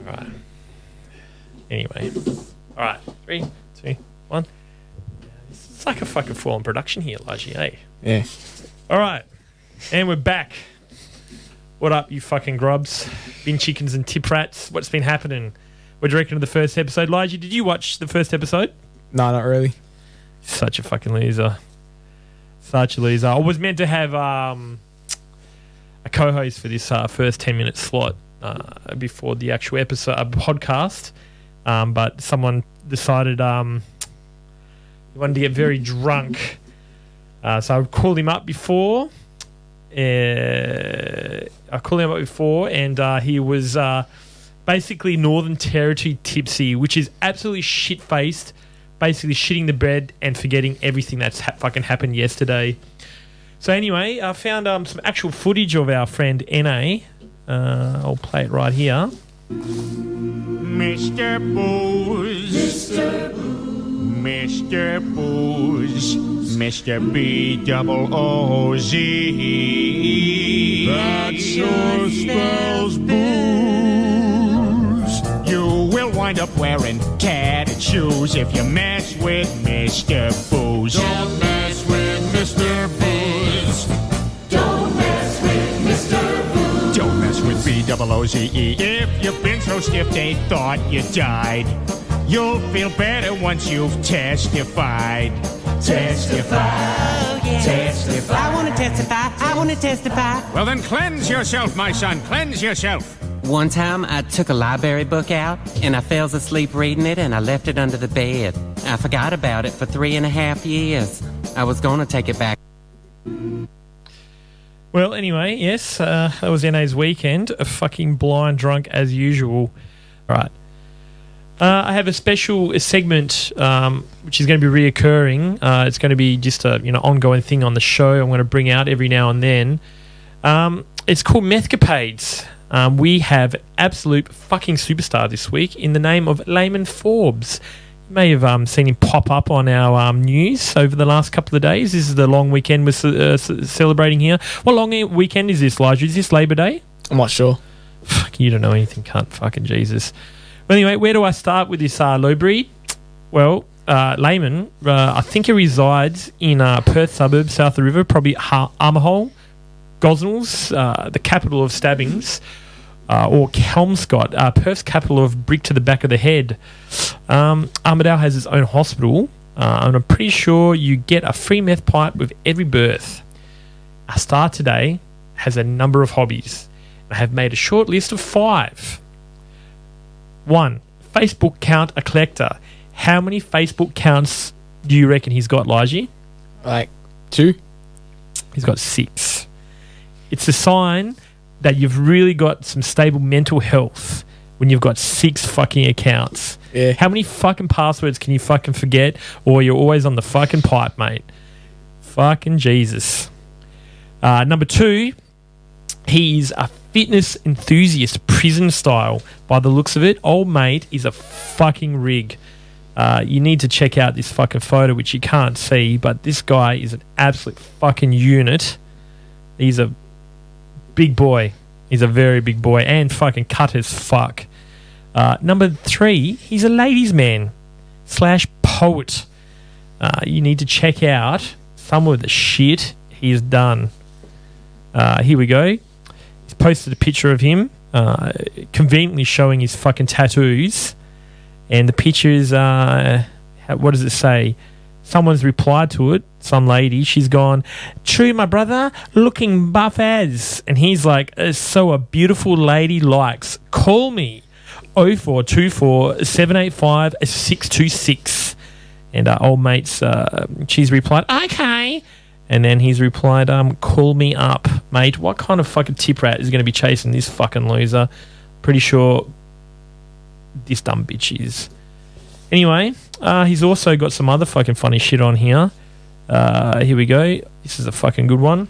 All right. Anyway. All right. 3, 2, 1. It's like a fucking full-on production here, Elijah, eh? Yeah. All right. And we're back. What up, you fucking grubs? Bin chickens and tip rats. What's been happening? What do you reckon of the first episode? Elijah, did you watch the first episode? No, not really. Such a fucking loser. Such a loser. I was meant to have a co-host for this first 10-minute slot before the actual episode podcast, but someone decided he wanted to get very drunk. So I called him up before. And he was basically Northern Territory tipsy, which is absolutely shit-faced, basically shitting the bed and forgetting everything that's fucking happened yesterday. So anyway, I found some actual footage of our friend N.A. I'll play it right here. Mr. Booze, Mr. Booze, Mr. Booze, Mr. B-double-O-Z. That sure spells booze. You will wind up wearing tattered shoes if you mess with Mr. Booze. Don't mess with Mr. Booze. Don't mess with Mr. Booze. Don't mess with B-double-O-Z-E. If you've been so stiff they thought you died, you'll feel better once you've testified. Testify. Oh, yeah. Testify. I want to testify. Well, then cleanse yourself, my son. Cleanse yourself. One time I took a library book out and I fell asleep reading it and I left it under the bed. I forgot about it for 3.5 years. I was going to take it back. Well, anyway, yes, that was NA's weekend. A fucking blind drunk as usual. All right. I have a special segment which is going to be reoccurring. It's going to be just a ongoing thing on the show. I'm going to bring out every now and then. It's called Methcapades. We have absolute fucking superstar this week in the name of LAEMIN Forbes. You may have seen him pop up on our news over the last couple of days. This is the long weekend we're celebrating here. What long weekend is this, Elijah? Is this Labor Day? I'm not sure. Fuck, you don't know anything, cunt. Fucking Jesus. Well, anyway, where do I start with this low breed? Well, LAEMIN, I think he resides in Perth suburb, south of the river, probably Armahole, Gosnells, the capital of stabbings, or Kelmscott, Perth's capital of brick to the back of the head. Armidale has its own hospital, and I'm pretty sure you get a free meth pipe with every birth. Our star today has a number of hobbies. I have made a short list of 5. 1. Facebook count a collector. How many Facebook counts do you reckon he's got, Lijie? Like 2? He's got 6. It's a sign that you've really got some stable mental health when you've got 6 fucking accounts. Yeah. How many fucking passwords can you fucking forget, or you're always on the fucking pipe, mate? Fucking Jesus. Number 2, he's a fitness enthusiast, prison style. By the looks of it, old mate is a fucking rig. You need to check out this fucking photo, which you can't see, but this guy is an absolute fucking unit. He's a big boy. He's a very big boy and fucking cut as fuck. Number 3, he's a ladies' man / poet. You need to check out some of the shit he's done. Here we go. He's posted a picture of him conveniently showing his fucking tattoos, and the picture is what does it say? Someone's replied to it, some lady. She's gone, "True, my brother, looking buff as," and he's like, "So a beautiful lady likes. Call me 0424 785 626." And old mates, she's replied, "Okay." And then he's replied, "Call me up, mate." What kind of fucking tip rat is going to be chasing this fucking loser? Pretty sure this dumb bitch is. Anyway, he's also got some other fucking funny shit on here. Here we go. This is a fucking good one.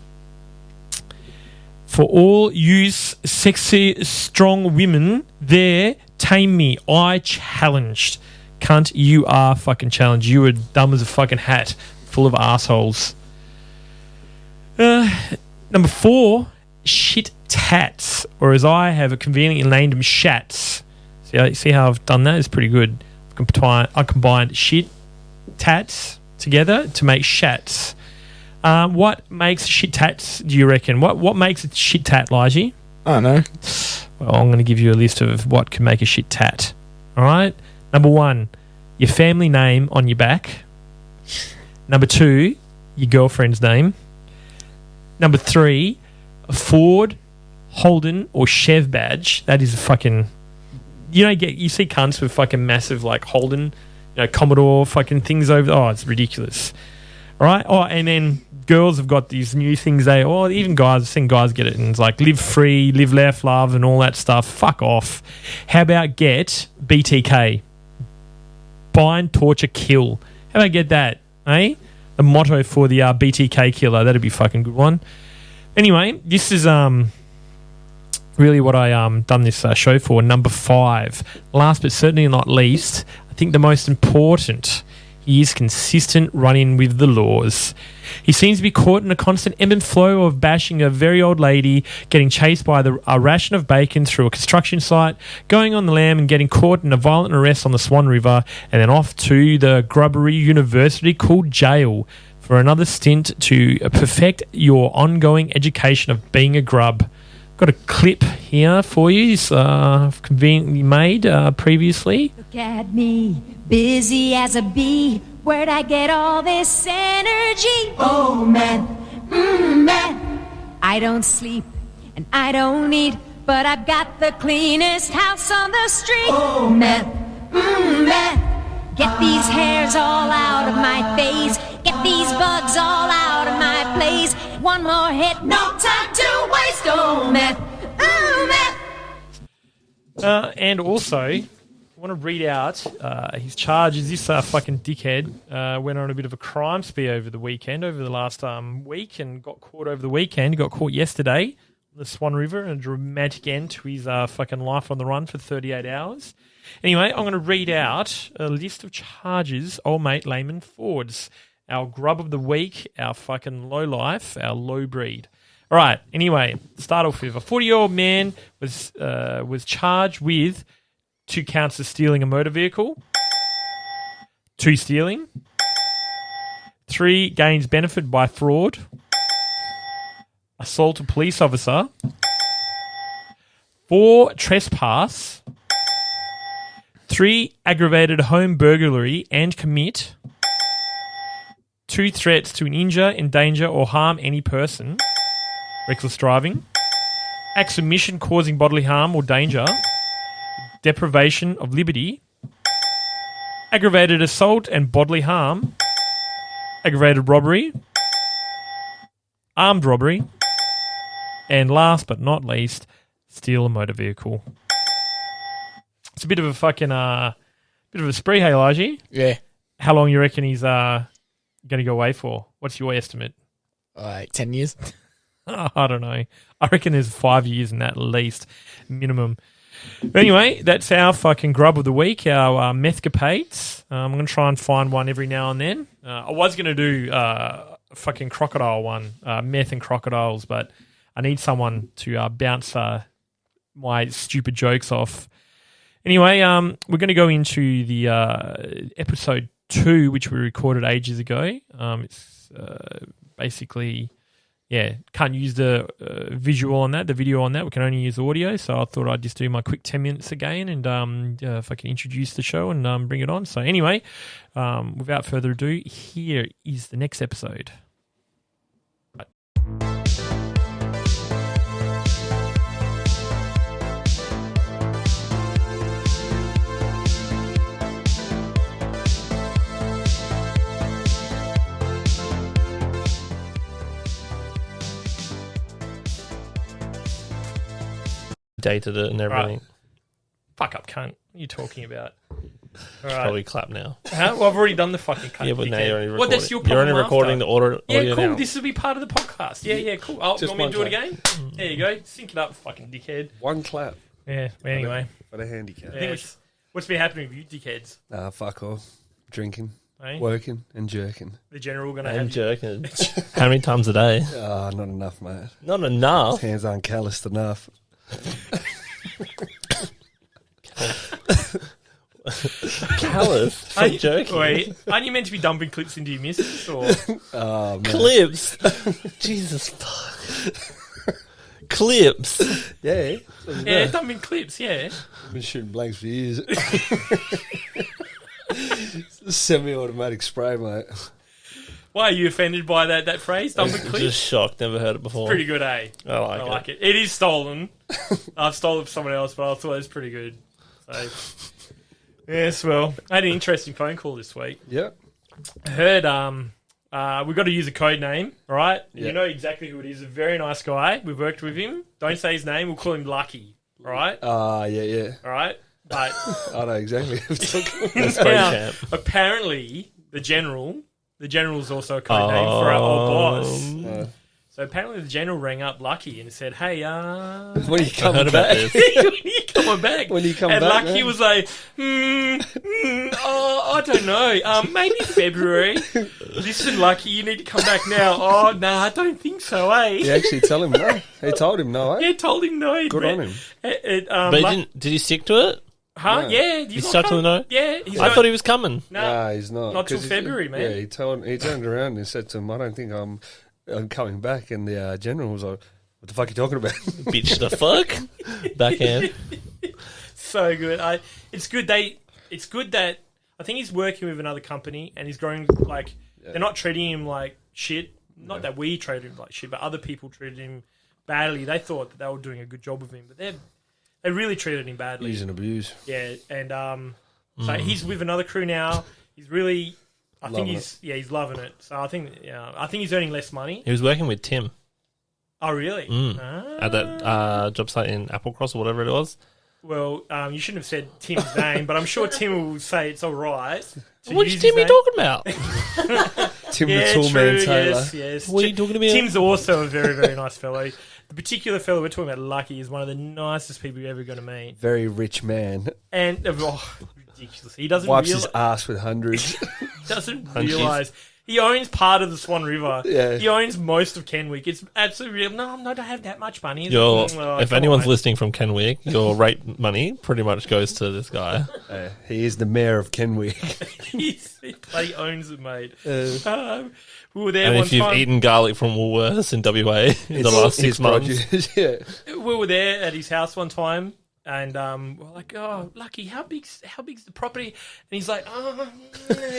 "For all you sexy, strong women there, tame me. I challenged." Cunt, you are fucking challenged. You are dumb as a fucking hat, full of assholes. Number 4, shit tats, or as I have conveniently named them, shats. See how I've done that? It's pretty good. I combined shit tats together to make shats. What makes shit tats, do you reckon? What makes a shit tat, Lige? I don't know. Well, I'm going to give you a list of what can make a shit tat. All right? Number 1, your family name on your back. Number 2, your girlfriend's name. Number 3, a Ford, Holden, or Chev badge. That is a fucking... You see cunts with fucking massive, like, Holden, Commodore fucking things over... Oh, it's ridiculous. All right? Oh, and then girls have got these new things. Even guys, I've seen guys get it, and it's like live free, live, laugh, love, and all that stuff. Fuck off. How about get BTK? Bind, torture, kill. How about get that, eh? The motto for the BTK killer. That'd be a fucking good one. Anyway, this is really what I done this show for. Number 5. Last but certainly not least, I think the most important. He is consistent running with the laws. He seems to be caught in a constant ebb and flow of bashing a very old lady, getting chased by a ration of bacon through a construction site, going on the lam and getting caught in a violent arrest on the Swan River, and then off to the grubbery university called jail for another stint to perfect your ongoing education of being a grub. Got a clip here for you. It's conveniently made previously. Look at me, busy as a bee. Where'd I get all this energy? Oh man, man. I don't sleep and I don't eat, but I've got the cleanest house on the street. Oh man, man. Get these hairs all out of my face. Get these bugs all out of my place. One more hit, no time to waste. Oh man, and also, I want to read out his charges. This fucking dickhead went on a bit of a crime spree over the last week, and got caught over the weekend. He got caught yesterday on the Swan River, and a dramatic end to his fucking life on the run for 38 hours. Anyway, I'm going to read out a list of charges old mate LAEMIN Forbes, our grub of the week, our fucking low life, our low breed. All right, anyway, start off with a 40-year-old man was charged with 2 counts of stealing a motor vehicle, 2 stealing, 3 gains benefit by fraud, assault a police officer, 4 trespass, 3 aggravated home burglary and commit, 2 threats to injure, endanger, or harm any person, reckless driving, acts of omission causing bodily harm or danger, deprivation of liberty, aggravated assault and bodily harm, aggravated robbery, armed robbery, and last but not least, steal a motor vehicle. It's a bit of a fucking bit of a spree, hey, Lige? Yeah. How long you reckon he's going to go away for? What's your estimate? Like 10 years. I don't know. I reckon there's 5 years in that at least, minimum. But anyway, that's our fucking grub of the week, our methcapades. I'm going to try and find one every now and then. I was going to do a fucking crocodile one, meth and crocodiles, but I need someone to bounce my stupid jokes off. Anyway, we're going to go into the episode 2, which we recorded ages ago. It's basically, can't use the visual on that, the video on that. We can only use audio. So I thought I'd just do my quick 10 minutes again and if I can introduce the show and bring it on. So anyway, without further ado, here is the next episode. Dated it and everything. Right. Fuck up, cunt. What are you talking about? All right. Probably clap now. Huh? Well, I've already done the fucking cunt. Yeah, but now you're only recording. Well, that's your You're only problem recording after. the audio Yeah, cool. now. This will be part of the podcast. Yeah, cool. Oh, you want me to do it again? There you go. Sync it up, fucking dickhead. One clap Yeah, anyway. for the handicap. Yeah, what's been happening with you dickheads? Nah, fuck off. Drinking, Eh? working, and jerking. The general going to I'm have you. jerking. How many times a day? Ah, not enough, mate. Not enough. Hands aren't calloused enough. Callous. I'm joking. Wait, aren't you meant to be dumping clips into your missus? Or Oh, man. Clips. Jesus fuck. Clips. Yeah. yeah, dumping clips. Yeah. I've been shooting blanks for years. Semi-automatic spray, mate. Why are you offended by that phrase? Dumping clips. Just shocked. Never heard it before. Pretty good, eh? I like I it. like it. It is stolen. I've stolen it from someone else, but I thought it was pretty good. So, yes, well, I had an interesting phone call this week. Yeah. I heard we've got to use a code name, all right? Yeah. You know exactly who it is. A very nice guy. We've worked with him. Don't say his name. We'll call him Lucky, all right? Yeah. All right? But I know exactly who we're talking about. now, champ. apparently, the general's also a code name for our old boss. So apparently the general rang up Lucky and said, hey, When are you I heard coming about back? this. when are you coming back? When you come and back, Lucky man? was like, I don't know. Maybe February. Listen, Lucky, you need to come back now. Oh, no, I don't think so, eh? You actually tell him no. He told him no, eh? Yeah, told him no. Good on him. But did he stick to it? Huh? No. Yeah. He stuck to the no? Yeah. I thought he was coming. No. Nah, he's not. Not till 'Cause February, man. Yeah, he turned around and said to him, I don't think I'm coming back. And the general was like, what the fuck are you talking about? Bitch the fuck. Backhand. So good. It's good that I think he's working with another company and he's growing like they're not treating him like shit. Not that we treated him like shit, but other people treated him badly. They thought that they were doing a good job with him, but they really treated him badly. Use and abuse. Yeah, and so he's with another crew now. He's really, I think Loving he's loving it. So I think he's earning less money. He was working with Tim Oh, really? at that job site in Applecross or whatever it was. Well, you shouldn't have said Tim's name, but I'm sure Tim will say it's all right. Which Tim are you talking about? Tim Yeah, the Tool true, Man Taylor. yes. What are you talking about? Tim's also a very, very nice fellow. The particular fellow we're talking about, Lucky, is one of the nicest people you're ever going to meet. Very rich man. And, ridiculous. He doesn't Wipes realize... his ass with hundreds. doesn't Hunchies. realise he owns part of the Swan River. Yeah. He owns most of Kenwick. It's absolutely real. No, I don't have that much money. If anyone's listening from Kenwick, your rate money pretty much goes to this guy. He is the mayor of Kenwick. he bloody owns it, mate. We were there And one if you've time. eaten garlic from Woolworths in WA in the last 6 months, Produce, yeah. We were there at his house one time. And we're like, oh, Lucky, how big's the property? And he's like,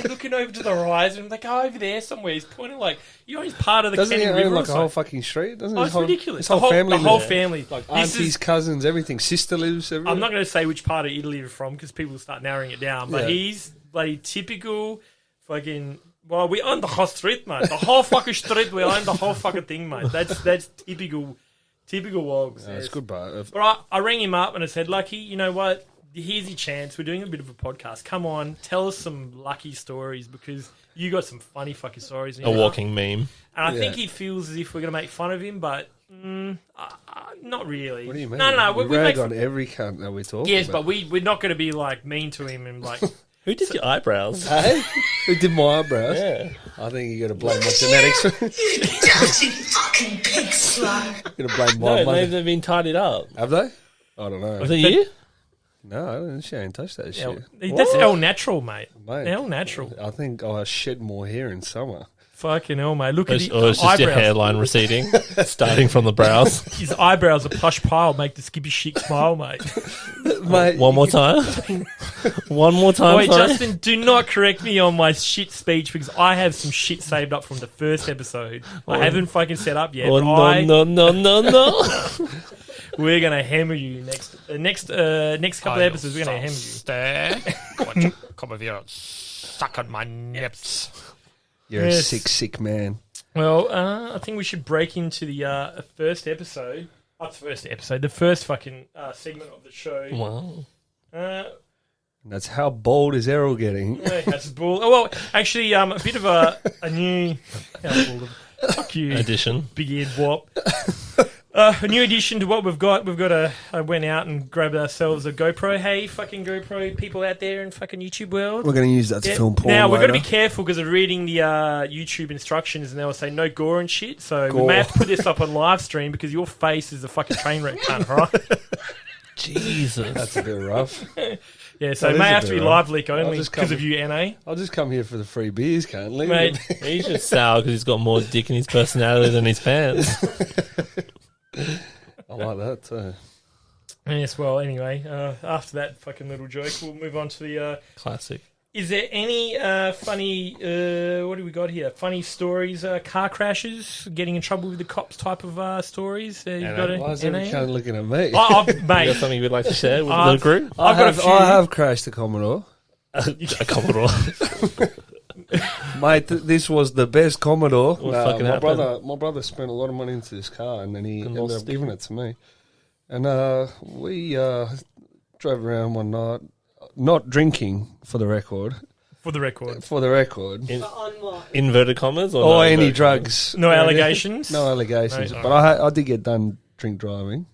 looking over to the horizon. I'm like, over there somewhere. He's pointing like, he owns part of the Doesn't he Kenny own River. like a whole fucking street? Doesn't Oh, his it's whole, ridiculous. His whole family the whole lives- family. Like This aunties, is- cousins, everything. Sister lives everywhere. I'm not going to say which part of Italy you're from because people start narrowing it down. But Yeah. he's bloody typical fucking... Well, we own the whole street, mate. The whole fucking street, we own the whole fucking thing, mate. That's typical wogs. No, it's good, but But I rang him up and I said, Lucky, you know what? Here's your chance. We're doing a bit of a podcast. Come on, tell us some Lucky stories because you got some funny fucking stories. a walking meme. And I Yeah. think he feels as if we're going to make fun of him, but not really. what do you mean? No. We We rag make on every cunt that we talk yes, about. but we're not going to be like mean to him and like... Who did your eyebrows? Hey? Who did my eyebrows? Yeah. I think you got to blame my genetics. Dirty fucking pig slut. Got to blame my No, mother. they've been tidied up. Have they? I don't know. Was it you? No, I don't. She ain't touched that shit. That's El Natural, mate. Mate. El Natural. I think I shed more hair in summer. Fucking hell, mate. Look Or at it's the just your eyebrows. hairline receding, starting from the brows. His eyebrows, a plush pile, make the Skippy Chic smile, mate. Mate, One more time. One more time. Wait, sorry. Justin, do not correct me on my shit speech because I have some shit saved up from the first episode. I haven't fucking set up yet. Oh, but no. we're gonna hammer you next couple of episodes. We're gonna hammer you. Come over here, suck on my nips. you're Yes. a sick man. Well, I think we should break into the first episode. The first fucking segment of the show. Wow. That's how bold is Errol getting? That's bull. Oh, well, actually, a bit of a new. Fuck you, Addition. big eared wop. A new addition to what we've got. I went out and grabbed ourselves a GoPro. Hey, fucking GoPro people out there in fucking YouTube world. We're going to use that to Yeah. film porn Now, we've got to later. be careful because of reading the YouTube instructions and they'll say no gore and shit. So we Gore. may have to put this up on live stream because your face is a fucking train wreck cunt, right? Jesus. That's a bit rough. Yeah, so That it may is a have to bit be rough. live leak only just because come- of you, NA. I'll just come here for the free beers, can't leave Mate, He's just sour because he's got more dick in his personality than his pants. I like that too. yes, well, anyway, after that fucking little joke, we'll move on to the... Classic. Is there any funny... what do we got here? Funny stories, car crashes, getting in trouble with the cops type of stories? You've got Why is NA? everyone kind of looking at me? You got Mate, something you'd like to share with I've- the group? I've got a few. I have crashed a Commodore. A Commodore. Mate, this was the best Commodore. What fucking happened? My brother spent a lot of money into this car, and then he And ended lost up giving it to me. And we drove around one night, not drinking, for the record. for the record. For the record. Inverted commas? Or Or no any inverted drugs. No allegations? No allegations. No, But I did get done drink driving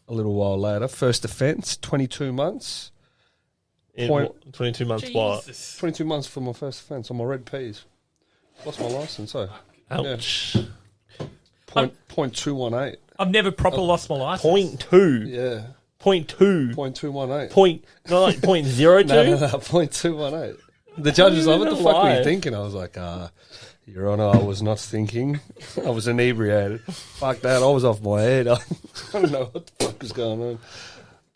a little while later. First offence, 22 months. commas? 22 months what? Jesus. 22 months for my first offence on my red peas. Lost my licence, so. Ouch. Point 218. I've never proper lost my license. 0.2. Yeah. 0.2. 0.218. Point, not like 0.02? No, 0.218. The judge was like, what the fuck were you thinking? I was like, Your Honour, I was not thinking. I was inebriated. Fuck that, I was off my head. I don't know what the fuck was going on.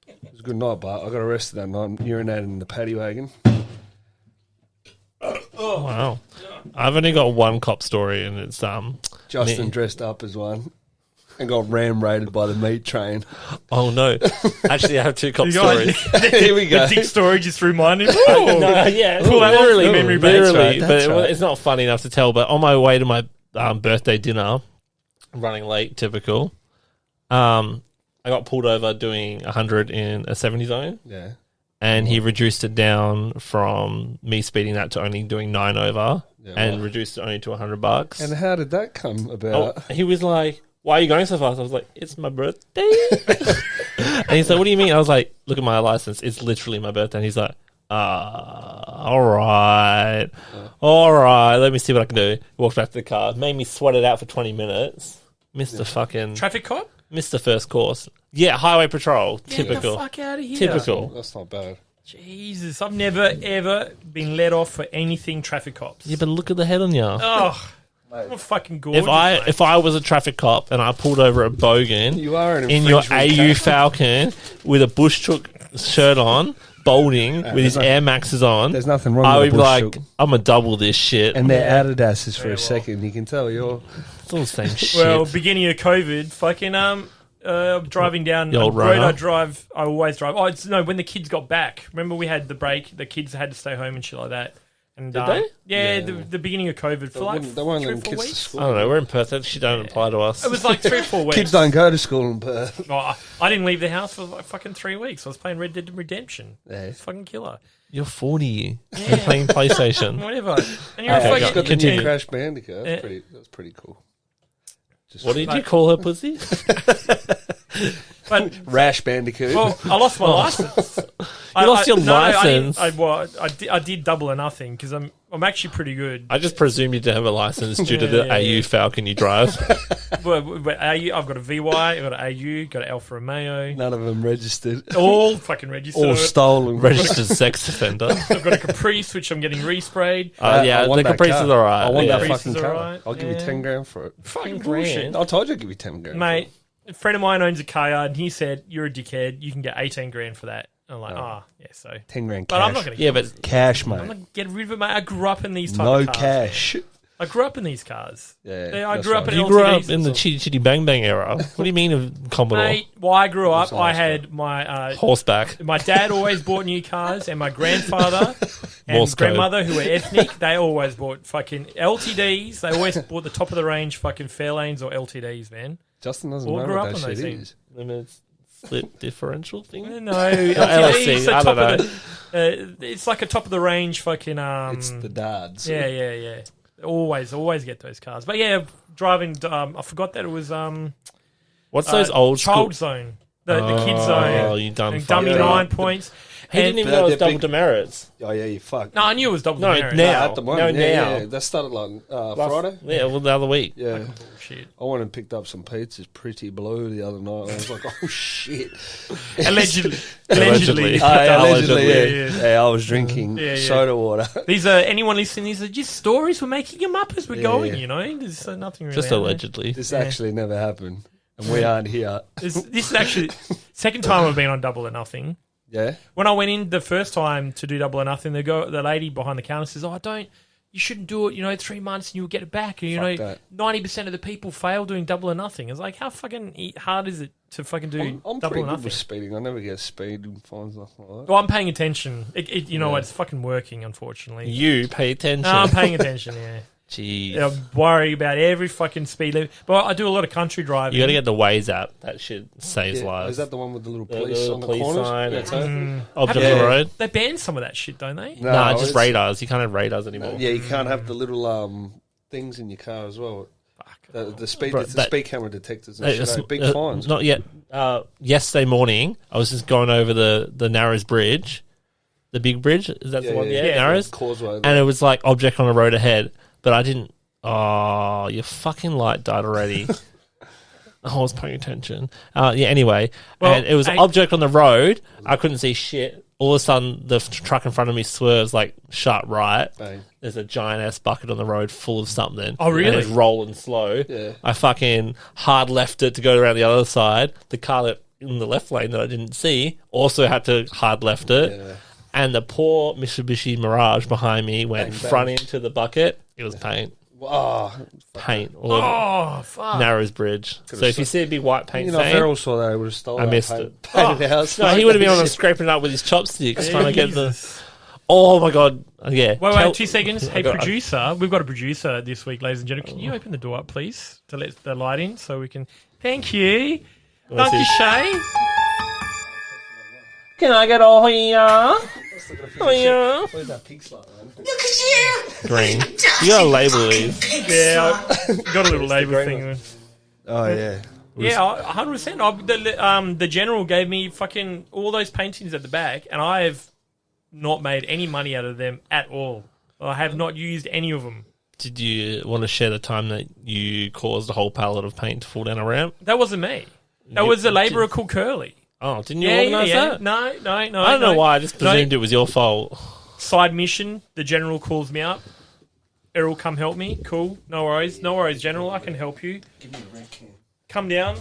It was a good night, but I got arrested that night, urinated in the paddy wagon. Wow. I've only got one cop story, and it's Justin me. dressed up as one and got ram-raided by the meat train. Oh no! Actually, I have two cop You guys- stories. Here we go. The dick story just reminded me. No, yeah, Pull that one literally, from memory bank. literally, That's but right. it's not funny enough to tell. But on my way to my birthday dinner, running late, typical. I got pulled over doing 100 in a 70 zone, Yeah. and he reduced it down from me speeding that to only doing 9 over, Yeah, and right. reduced it only to $100. And how did that come Oh, about? he was like, "Why are you going so fast?" I was like, "It's my birthday." And he's like, "What do you mean?" I was like, "Look at my license. It's literally my birthday." And he's like, all right. All right. Let me see what I can do." Walked back to the car. Made me sweat it out for 20 minutes. Missed the fucking... Traffic cop? Missed the first course. Yeah, highway patrol. Get Typical. the fuck out of here. Typical. That's not bad. Jesus, I've never, ever been let off for anything traffic cops. Yeah, but look at the head on you. Oh, I'm a fucking gorgeous. If I was a traffic cop and I pulled over a bogan You are an in your infringement AU case. Falcon with a bush chook shirt on, bolding with his Air Maxes on, There's nothing wrong I with would be a bush like, chook. I'm gonna double this shit. And they're Adidas's for Yeah, a second. You can tell you're... It's all the same shit. Well, beginning of COVID, fucking driving down The a old road runner? I always drive. Oh, it's no, when the kids got back. Remember we had the break. The kids had to stay home and shit like that. And Did they? Yeah, Yeah. The beginning of COVID for like They won't 3 or let 4 kids to weeks. school. I don't know. We're in Perth. That shit don't apply to us. It was like 3 or 4 weeks. Kids don't go to school in Perth. Oh, I didn't leave the house for like fucking 3 weeks. I was playing Red Dead Redemption. Yeah. Fucking killer. You're 40. You're playing PlayStation. Whatever. And you're I a just fucking got the continue. new Crash Bandicoot. Yeah. That's pretty cool. Just What did you call her, pussy? But Rash Bandicoot. well, I lost my license. You lost your license? I did double or nothing because I'm actually pretty good. I just presume you didn't have a license due to Yeah, the yeah, AU yeah. Falcon you drive. But AU, I've got a VY, I've got an AU, got an Alfa Romeo, None of them registered. all fucking registered. All stolen. Registered sex offender. I've got a Caprice, which I'm getting resprayed. Yeah, I want the that Caprice car. is alright. I want yeah. that Caprice fucking is car. alright, I'll give you yeah. 10 grand for it. Fucking $10,000. bullshit. I told you I'd give you 10 grand. Mate, a friend of mine owns a car yard, and he said, "You're a dickhead. You can get 18 grand for that." I'm like, yeah, so. 10 grand But cash. I'm not going to Yeah, but Cash, I'm mate. not get rid of it, mate. I grew up in these type No of cars. cash. Man. I grew up in these cars. Yeah, I that's grew up right. in you grew up LTDs. in the Chitty Chitty Bang Bang era. What do you mean of Commodore? Mate, while I grew up, That's I nice, had my Horseback. my dad always bought new cars, and my grandfather and Morse code. grandmother, who were ethnic, they always bought fucking LTDs. They always bought the top of the range fucking Fairlanes or LTDs, man. Justin doesn't All know grew what up that on those shit things. is. Limited slip differential thing? No, LLC, LTDs, the I top don't of the, it's like a top of the range fucking. It's the dads. Yeah. Always get those cars. But yeah, driving. I forgot that it was What's those old child school... zone, the kids Oh, zone. you done And fucked dummy up. 9 points. He didn't even know it was double demerits. Oh yeah, you fuck. No, I knew it was double No, demerit. now. At the moment, No, yeah, now. yeah. That started like Friday. Yeah, well, the other week. Yeah. Shit. I went and picked up some pizzas, pretty blue, the other night. I was like, oh shit. Allegedly. Allegedly. Allegedly, yeah. I was drinking soda water. These are anyone listening. These are just stories we're making them up as we're going. yeah. You know, there's nothing really. Just out there. allegedly. This actually never happened, and we aren't here. This is actually second time I've been on Double or Nothing. Yeah. When I went in the first time to do Double or Nothing, the lady behind the counter says, "Oh, you shouldn't do it. You know, 3 months and you'll get it back. And, you Fuck know, that. 90% of the people fail doing Double or Nothing." It's like, how fucking hard is it to fucking do I'm Double pretty or good Nothing? with speeding. I never get speed and fines like that. Well, I'm paying attention. You know what? It's fucking working, unfortunately. You pay attention. No, I'm paying attention. Yeah. Jeez. I worry about every fucking speed limit. But I do a lot of country driving. You got to get the Waze app. That shit saves Yeah. lives. Is that the one with the little The police little on the police corners? sign. Yeah, It's totally. Object Have on the they- road? They banned some of that shit, don't they? No, just it's- radars. You can't have radars anymore. Yeah, you can't have the little things in your car as well. The speed, Bro, it's the that- speed camera detectors and It's- shit. Big fines. Not yet. Yesterday morning, I was just going over the Narrows Bridge. The big bridge? Is that the one? Yeah, Narrows. Causeway. And it was like object on the road ahead. But I didn't. Oh, your fucking light died already. I was paying attention. Anyway. Well, and it was object on the road. I couldn't see shit. All of a sudden, the truck in front of me swerves like sharp right. Bang. There's a giant ass bucket on the road full of something. Oh, really? And it's rolling slow. Yeah. I fucking hard left it to go around the other side. The car that in the left lane that I didn't see also had to hard left it. Yeah. And the poor Mitsubishi Mirage behind me went Bang, bang. front into the bucket. It was paint. Oh, Paint. All over Oh, fuck. Narrows Bridge. So if you see a big white paint you know, stain, Ferrell saw that. He would have stolen. I that missed paint- it. Painted house. no, he would have been on a scraping it up with his chopsticks trying to get the. Jesus. Oh my god! Yeah. Wait, 2 seconds. Hey, God. producer. We've got a producer this week, ladies and gentlemen. Can you open the door up, please, to let the light in so we can... Thank you. What's Thank you, this? Shay. Can I get all here? Oh yeah. Where's that pig slut, man? Green. You gotta label these. Yeah, I got a little label thing. Oh yeah. Yeah, 100%. The general gave me fucking all those paintings at the back, and I have not made any money out of them at all. I have not used any of them. Did you want to share the time that you caused a whole pallet of paint to fall down a ramp? That wasn't me. That was a labourer called Curly. Oh, didn't you organise that? No. I don't know why. I just presumed it was your fault. Side mission. The general calls me up. Errol, come help me. Cool. No worries, General. I can help you. Give me a red can. Come down.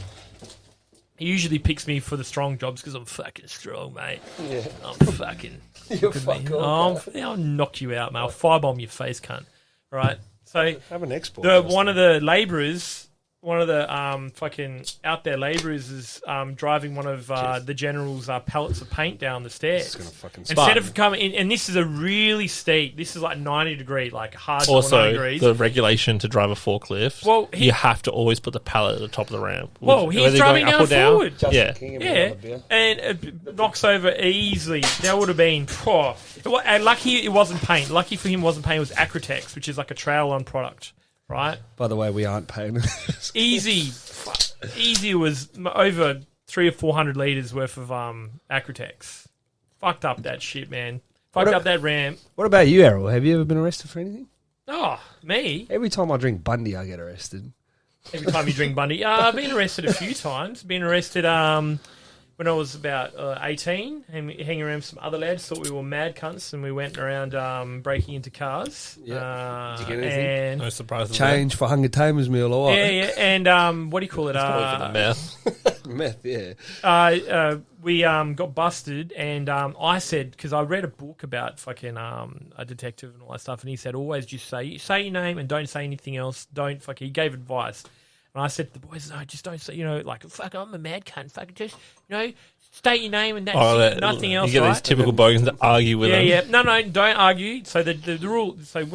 He usually picks me for the strong jobs because I'm fucking strong, mate. Yeah. I'm fucking. You're fuck off. I'll knock you out, mate. I'll firebomb your face, cunt. Right. So Have an export. one of the labourers. One of the fucking out there labourers is driving one of the general's pallets of paint down the stairs. It's gonna fucking Instead of coming in, and this is a really steep. This is like 90 degree, like hard. 90 Also, degrees. the regulation to drive a forklift, Well, you have to always put the pallet at the top of the ramp. Whoa, Whether he's you're driving going down up or forward. Yeah. Yeah, and it knocks over easily. That would have been. And lucky it wasn't paint. Lucky for him, it wasn't paint. It was Acrotex, which is like a trail-on product, right? By the way, we aren't paying. Easy was over 300 or 400 liters worth of Acrotex. Fucked up that shit, man. Fucked up that ramp. What about you, Errol? Have you ever been arrested for anything? Oh, me? Every time I drink Bundy, I get arrested. Every time you drink Bundy. I've been arrested a few times. Been arrested when I was about 18, and hanging around with some other lads. Thought we were mad cunts, and we went around breaking into cars. Yeah. Did you get anything? And No surprises. Change for Hunger Tamers meal or what? yeah, and what do you call it? Probably for the meth. Meth, yeah. We got busted, and I said, because I read a book about fucking a detective and all that stuff, and he said always just say your name and don't say anything else. Don't fucking. He gave advice. And I said to the boys, no, just don't say, like, fuck, I'm a mad cunt. Fuck, just, state your name and that's it, nothing else, You get right? these typical bogans to argue with them. Yeah. No, don't argue. So the rule, so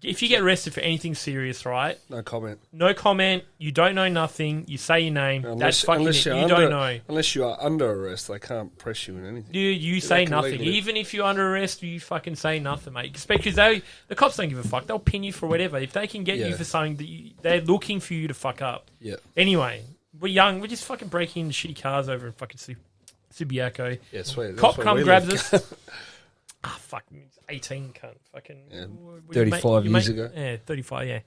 if you get arrested for anything serious, right? No comment. No comment, you don't know nothing, you say your name, that's fucking it. You don't know. Unless you are under arrest, they can't press you in anything. You say can nothing. legally- Even if you're under arrest, you fucking say nothing, mate. Because the cops don't give a fuck. They'll pin you for whatever. If they can get you Yeah. for something, they're looking for you to fuck up. Yeah. Anyway, we're young. We're just fucking breaking into shitty cars over and fucking Subiaco. Yeah, sweet. Cop That's where come we grabs live. us. Fuck, 18 cunt. Fucking. Yeah, what do 35 years ago. Yeah, 35, yeah.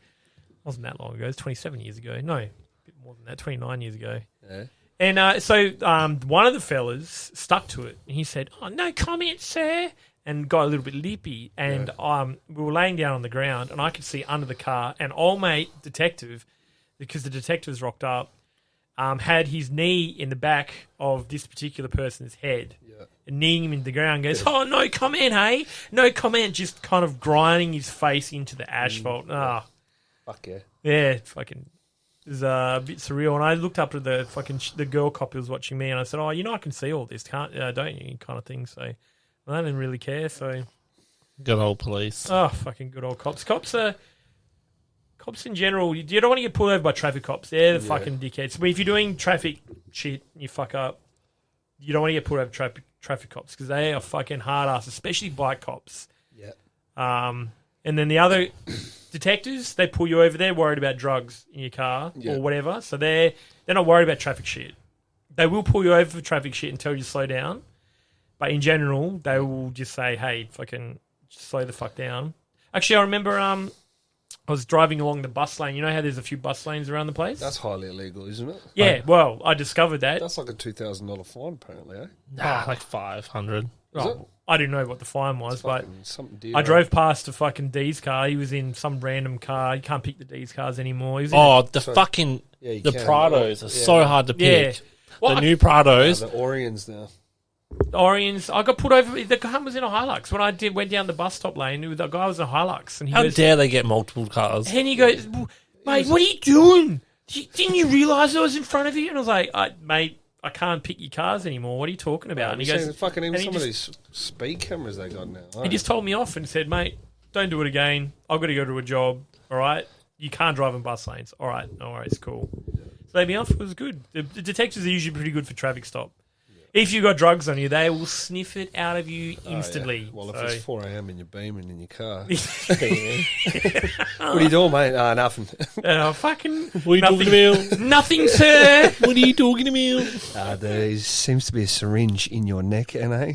Wasn't that long ago. It was 27 years ago. No, a bit more than that, 29 years ago. Yeah. And so one of the fellas stuck to it. And he said, "Oh, no comment, sir." And got a little bit lippy. And we were laying down on the ground, and I could see under the car an old mate detective, because the detectives rocked up, had his knee in the back of this particular person's head. Yeah. And kneeing him into the ground, goes, "Oh, no comment, hey? No comment," just kind of grinding his face into the asphalt. Ah, Fuck yeah. yeah, fucking... It was a bit surreal, and I looked up to the fucking the girl cop who was watching me, and I said, "Oh, I can see all this, don't you?" Kind of thing. So I didn't really care. So Good old police. oh, fucking good old cops. Cops in general. You don't want to get pulled over by traffic cops. They're the fucking dickheads. I mean, if you're doing traffic shit and you fuck up, you don't want to get pulled over by traffic cops, because they are fucking hard ass, especially bike cops. Yeah. And then the other detectives, they pull you over. They're worried about drugs in your car or whatever. So they're not worried about traffic shit. They will pull you over for traffic shit and tell you to slow down. But in general, they will just say, "Hey, fucking slow the fuck down." Actually, I remember I was driving along the bus lane. You know how there's a few bus lanes around the place? That's highly illegal, isn't it? Yeah, well, I discovered that. That's like a $2,000 fine, apparently, eh? Nah, like 500. Oh, I didn't know what the fine was, but Fucking something dear, I eh? drove past a fucking D's car. He was in some random car. You can't pick the D's cars anymore. He was in Oh, the fucking you the can. Prados are so hard to pick. Yeah. Well, The new Prados. The Orions now. Orions. I got pulled over. The guy was in a Hilux. When I went down the bus stop lane, the guy was in a Hilux. And he How goes, dare they get multiple cars? and he goes, "Mate, what are you doing? Didn't you realise I was in front of you?" And I was like, "Mate, I can't pick your cars anymore. What are you talking about?" And he goes, fucking even and he some of just- these speed cameras they got now. he just told me off and said, "Mate, don't do it again. I've got to go to a job. All right, you can't drive in bus lanes. All right, no worries, cool." So let me off. It was good. The detectives are usually pretty good for traffic stop. If you've got drugs on you, they will sniff it out of you instantly. Well, So- if it's 4 a.m. and you're beaming in your car, what are you doing, mate? Nothing. fucking What are you talking about? nothing, sir. What are you talking about? There seems to be a syringe in your neck, NA.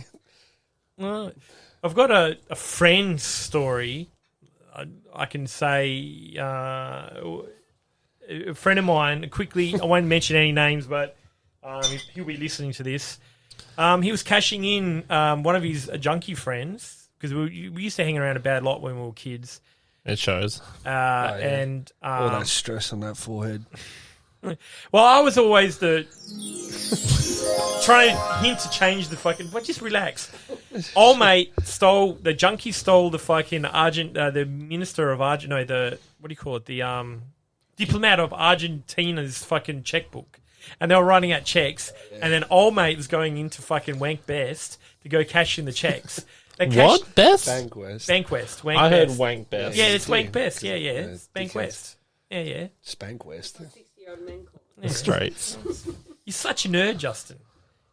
Well, I've got a friend's story. I can say a friend of mine, quickly, I won't mention any names, but he'll be listening to this. He was cashing in one of his junkie friends, because we used to hang around a bad lot when we were kids. It shows. And All that stress on that forehead. well, I was always the trying him to change the fucking. But just relax. Old mate stole the fucking the minister of Argent. No, the what do you call it? The diplomat of Argentina's fucking checkbook. And they were writing out checks, and then old mate was going into fucking Wank Best to go cash in the checks. What? Best? Bankwest. Wank I heard Best. Wank Best. Yeah, it's Wank Yeah. Best. Yeah. Yeah, It's Bank dickheads. West. Yeah. Spankwest. The Straits. You're such a nerd, Justin.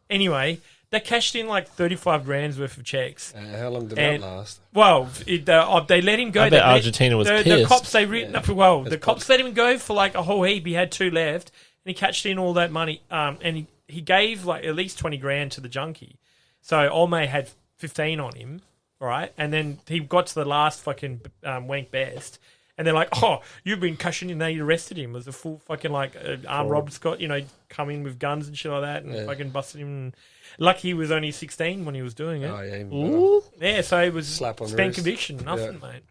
Anyway, they cashed in like 35 grand's worth of checks. How long did And- that last? Well, they let him go. I bet Argentina was the pissed. cops, the cops let him go for like a whole heap. He had 2 left, and he cashed in all that money. And he gave like at least 20 grand to the junkie. So old mate had 15 on him, right? And then he got to the last fucking Wank Best, and they're like, "Oh, you've been cashing in." They arrested him. It was a full fucking like armed robber, Scott. Come in with guns and shit like that, and fucking busted him. And lucky he was only 16 when he was doing it. Oh, yeah. Even Ooh. Yeah, so it was Slap on the spent wrist. conviction, nothing, Yeah. mate.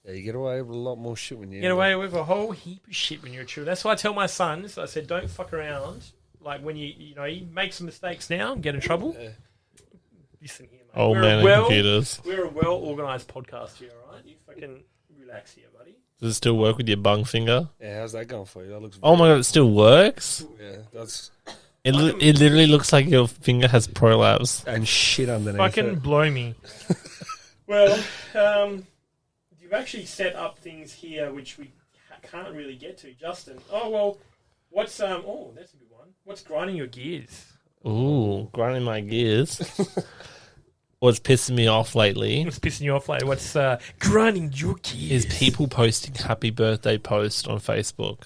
Yeah, you get away with a lot more shit when you Get away with a whole heap of shit when you're a child. That's why I tell my sons. I said, don't fuck around. Like when you make some mistakes now and get in trouble. Listen here, mate. Old man and computers. We're a well organised podcast here, all right? You fucking relax here, buddy. Does it still work with your bung finger? Yeah, how's that going for you? That looks. Oh my god, it still works? Yeah, that's It literally looks like your finger has prolapse. and shit underneath Fucking it. blow me. Well, you've actually set up things here which we can't really get to, Justin. Oh well, what's Oh, that's a good one. What's grinding your gears? Ooh, grinding my gears. What's pissing me off lately What's pissing you off later? What's grinding your gears? is people posting happy birthday posts on Facebook.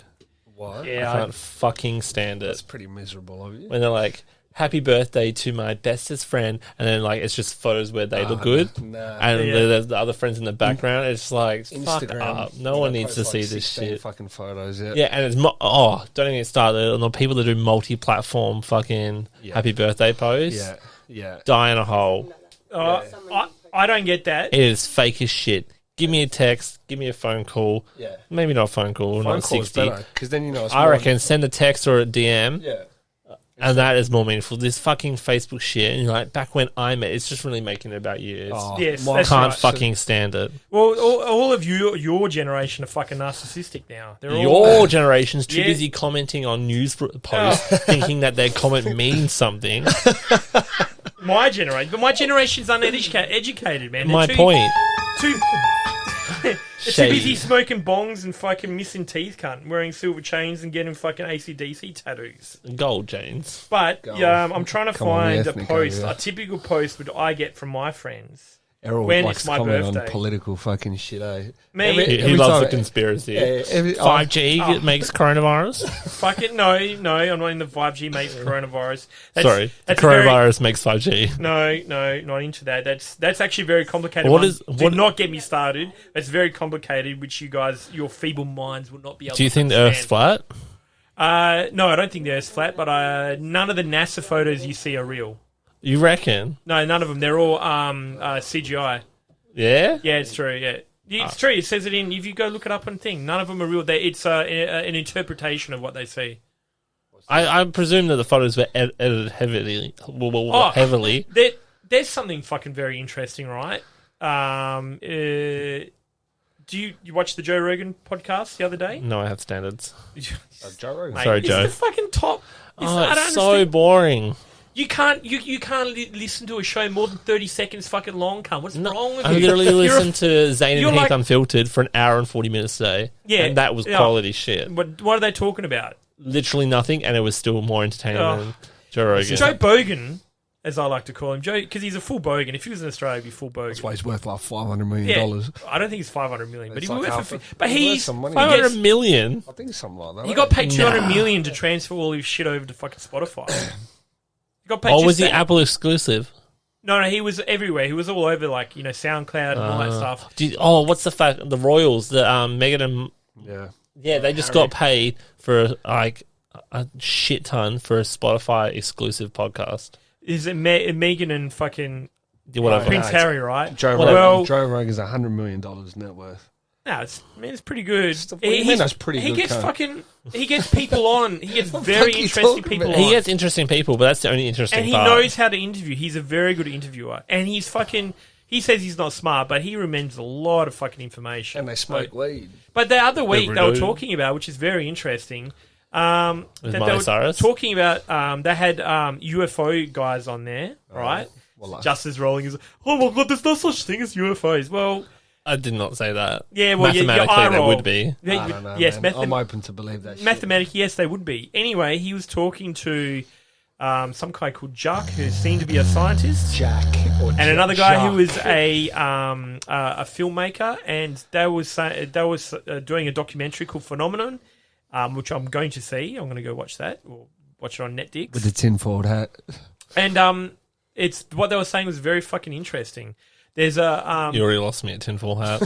What? Yeah, I can't fucking stand That's it. pretty miserable of you. When they're like, happy birthday to my bestest friend, and then like it's just photos where they look good, Nah. and there's the other friends in the background. It's like fuck Instagram. up. No one needs to see this 16 shit. fucking photos. Yeah. Yeah, and it's don't even get started on the people that do multi-platform fucking happy birthday posts. Yeah. Yeah. Die in a hole. I don't get that. It is fake as shit. Give me a text. Give me a phone call. Yeah. Maybe not a phone call. Phone not call is 60. better because then you know. It's I more- reckon send a text or a DM. Yeah. And that is more meaningful. This fucking Facebook shit, and you're like, back when I met, it's just really making it about you. It's, Yes, my- that's can't right. fucking stand it. Well, all of your generation are fucking narcissistic now. They're all Your generation's too Yeah. busy commenting on news posts, thinking that their comment means something. my generation, but my generation's uneducated, man. My They're point. They're too Shady. busy smoking bongs and fucking missing teeth, cunt, wearing silver chains and getting fucking AC/DC tattoos. Gold, James. But Go I'm trying to Come on, find the a ethnic post, over here. a typical post that I get from my friends. Errol When likes it's to my comment on birthday. political fucking shit. Me, He Every loves time- the conspiracy. Yeah, 5G it makes coronavirus. fucking no, I'm not in the 5G makes coronavirus. Sorry, that's coronavirus makes 5G. No, not into that. That's actually very complicated. What one. is- Do what- not get me started. It's very complicated, which you guys, your feeble minds, will not be able. Do you to think the Earth's understand. flat? No, I don't think the Earth's flat. But none of the NASA photos you see are real. You reckon? No, none of them. They're all CGI. Yeah? Yeah, it's true. Yeah, it's true. It says it in. If you go look it up on thing, none of them are real. It's an interpretation of what they see. I presume that the photos were edited heavily. Heavily. There's something fucking very interesting, right? Do you watch the Joe Rogan podcast the other day? No, I have standards. Joe Rogan. Mate, Sorry, it's Joe. the fucking top. I don't It's so understand. boring. You can't listen to a show more than 30 seconds fucking long, cunt. What's wrong with I you? literally You're a- listened to Zane you're and Heath like- Unfiltered for an hour and 40 minutes today. Yeah, And that was yeah. quality shit. What are they talking about? Literally nothing, and it was still more entertaining Oh. than Joe Rogan. Joe Bogan, as I like to call him, Joe, because he's a full Bogan. If he was in Australia, he'd be full Bogan. That's why he's worth like $500 million. Yeah, I don't think he's 500 million, but It's he like worth half a- but he's worth he's some money. he 500 gets- million? I think something like that. He got paid 200 million to transfer all his shit over to fucking Spotify. He got paid. Or just was he that. Apple exclusive? No, he was everywhere. He was all over, like, SoundCloud and all that stuff. What's the fact? The Royals, the Megan and Yeah. they just got paid for like a shit ton for a Spotify exclusive podcast. Is it Megan and fucking Whatever. Prince Harry, right? Joe Rogan's $100 million net worth. No, it's pretty good. What do you mean that's pretty he good, gets cunt? he gets people on. He gets very fuck you interesting talking people about? on. He gets interesting people, but that's the only interesting and he part. knows how to interview. He's a very good interviewer. And he's fucking... He says he's not smart, but he remembers a lot of fucking information. And they smoke weed. But the other week Every they were day. talking about, which is very interesting, that they Miley were Cyrus? talking about, they had UFO guys on there, right? Well, Just as rolling as, oh my God, there's no such thing as UFOs. Well, I did not say that. yeah, well, Mathematically, eye there roll. would be. I don't know, yes, man. I'm open to believe that shit. mathematically, yes, they would be. Anyway, he was talking to some guy called Jack, who seemed to be a scientist. Jack. And another guy who was a filmmaker, and they was doing a documentary called Phenomenon, which I'm going to see. I'm going to go watch that or watch it on NetDix. With the tinfoil hat. And it's what they were saying was very fucking interesting. There's a You already lost me at tinfoil hat.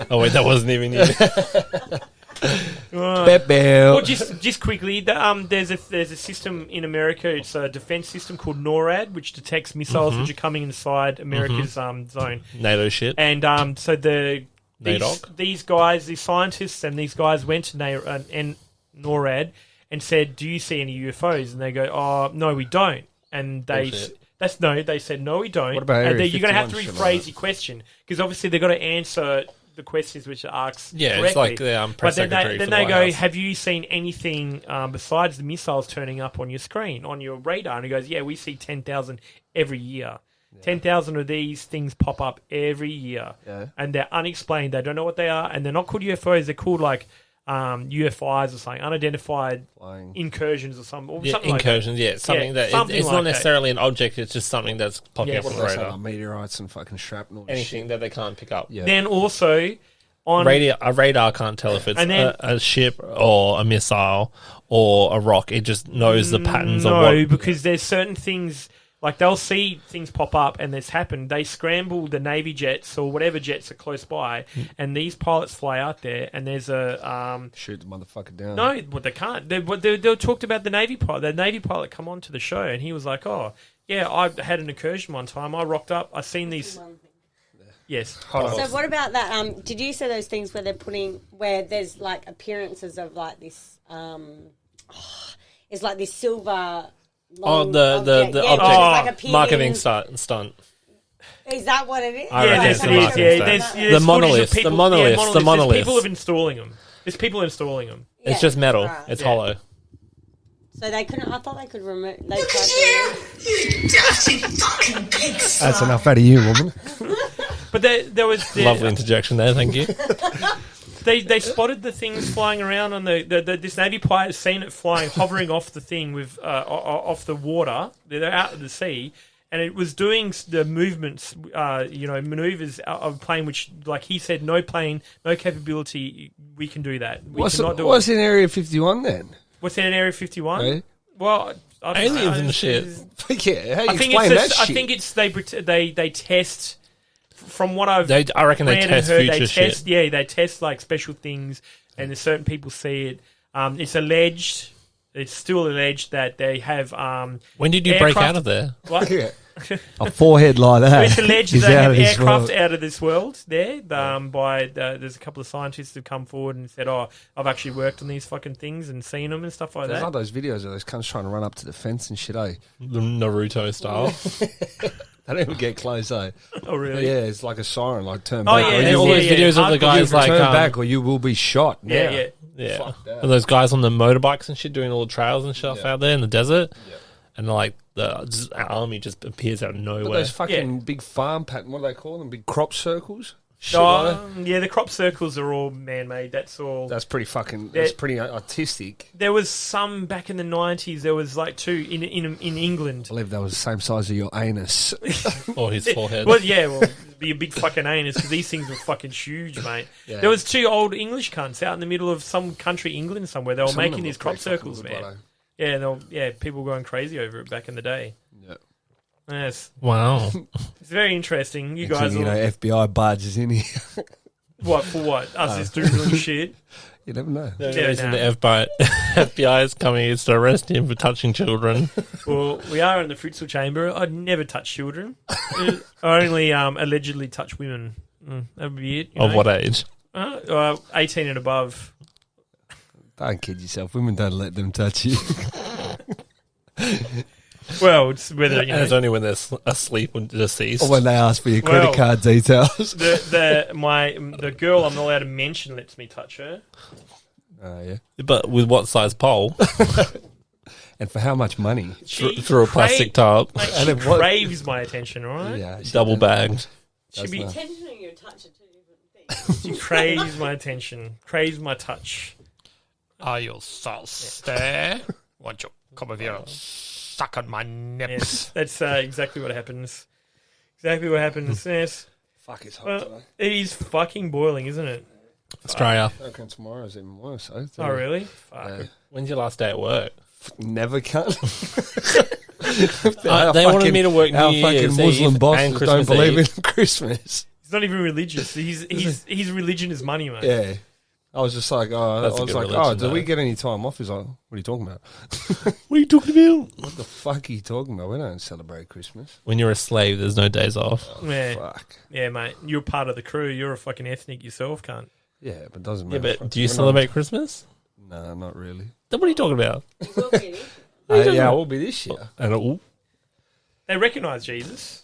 Oh wait, that wasn't even you. well, just quickly, there's a system in America. It's a defense system called NORAD, which detects missiles which are coming inside America's zone. NATO shit. And so NADOC? these guys, these scientists, and these guys went to NORAD and said, "Do you see any UFOs?" And they go, "Oh, no, we don't." And they said, "No, we don't." What about and Area you're going to have to 51 shit rephrase like that? your question because obviously they've got to answer the questions which are asked. Yeah, correctly. it's like the press But secretary. then for the they White go, House. "Have you seen anything besides the missiles turning up on your screen, on your radar?" And he goes, "Yeah, we see 10,000 every year. 10,000 of these things pop up every year, and they're unexplained. They don't know what they are, and they're not called UFOs. They're called like UFIs or something, unidentified incursions or something. Or something incursions, like that. something that something it's like not that. necessarily an object. It's just something that's popping Yeah. up What on do the they say, radar. like meteorites and fucking shrapnel? and Anything shit? that they can't pick up. Yeah. Then also, on A radar can't tell if it's And then- a ship or a missile or a rock. It just knows the patterns of No, what. because there's certain things, like they'll see things pop up and this happened. They scramble the Navy jets or whatever jets are close by, and these pilots fly out there, and there's a... Shoot the motherfucker down. No, well, they can't. They talked about the Navy pilot. The Navy pilot come on to the show, and he was like, "Oh, yeah, I had an incursion one time. I rocked up. I seen these." Yes. Hold on. So what about that? Did you see those things where there's like appearances of like this? It's like this silver. Oh, long the object. object. Yeah, it's like appearing- Marketing stunt. Is that what it is? I reckon Yes, it's it the is. marketing Yeah, stuff. there's The footage of monoliths, people- the monoliths, yeah, the monoliths. There's people installing them. There's people installing them. It's just metal. right. It's Yeah. hollow. So they couldn't. I thought they could remove. They tried to That's enough out of you, woman. But there was Lovely interjection there. Thank you. They spotted the things flying around on this Navy pilot has seen it flying, hovering off the thing with off the water. They're out of the sea, and it was doing the movements, maneuvers of a plane. Which, like he said, no plane, no capability. We can do that. We cannot do What's it. in Area 51 then? What's in Area 51? Eh? Well, I don't Aliens know. and shit. Yeah, how you I think explain that it's. shit? I think it's they test. From what I've I reckon they read and test heard, future they shit. test, yeah, they test like special things, and there's certain people see it. It's alleged, it's still alleged that they have. When did you break aircraft- out of there? What? Yeah. A forehead like that. It's alleged is they out have of this aircraft world. out of this world there. There's a couple of scientists who've come forward and said, "Oh, I've actually worked on these fucking things and seen them and stuff like There's that." like those videos of those cunts trying to run up to the fence and shit, eh? The Naruto style. They don't even get close, eh? Oh, really? Yeah, it's like a siren, like turn Oh, back. yeah, or yeah, you all will, those videos of the Hardcore. guys like turn back or you will be shot. Yeah, now. yeah. yeah, Fuck that. and those guys on the motorbikes and shit doing all the trails and stuff out there in the desert, and like the army just appears out of But nowhere. those fucking big farm pattern, what do they call them? Big crop circles? Shit Oh, like that. yeah, the crop circles are all man-made. That's all. That's pretty fucking, Yeah. that's pretty artistic. There was some back in the 90s. There was like two in England. I believe that was the same size of your anus. or his forehead. Well, yeah, well, it'd be a big fucking anus because these things were fucking huge, mate. Yeah. There was two old English cunts out in the middle of some country, England somewhere. They were Some of making them these were crop pretty fucking circles, good, man. brother. Yeah, people were going crazy over it back in the day. Yeah. Yes, Wow. it's very interesting. You Next guys, thing you all, know, FBI barges in here. what for? What us just doing shit? You never know. The Yeah, reason nah. the FBI is coming is to arrest him for touching children. Well, we are in the Fruitsville Chamber. I'd never touch children. I only allegedly touch women. That would be it. Of what age? 18 and above. Don't kid yourself. Women don't let them touch you. Well, it's whether And it's only when they're asleep or deceased. Or when they ask for your credit Well- card details. the girl I'm not allowed to mention lets me touch her. Oh, yeah. But with what size pole? And for how much money? She Through a plastic top. Mate, And she then what- craves my attention, all right? Yeah, Double bagged. She be Intentionally, you touch it too different things. she craves my attention, craves my touch. Are you thirsty? Want you come over here? Suck on my Yes, nips. that's exactly what happens. Exactly what happens. Yes. Fuck, it's hot Well, today. it is fucking boiling, isn't it? Australia. I reckon tomorrow's even worse. Eh? Oh, really? Fuck. Yeah. When's your last day at work? Never can. They wanted me to work Our New fucking Year's Muslim Eve bosses and don't Christmas believe Eve. in Christmas. He's not even religious. His religion is money, mate. Yeah. I was just like, That's a good religion, do we though. get any time off? He's like, what are you talking about? What are you talking about? What the fuck are you talking about? We don't celebrate Christmas. When you're a slave, there's no days off. Yeah. Fuck. Yeah, mate. You're part of the crew. You're a fucking ethnic yourself, cunt. Yeah, but it doesn't Yeah, matter. but do you We're not- celebrate Christmas? No, not really. Then what are you talking about? It will be. Yeah, we'll be this year. And They recognise Jesus.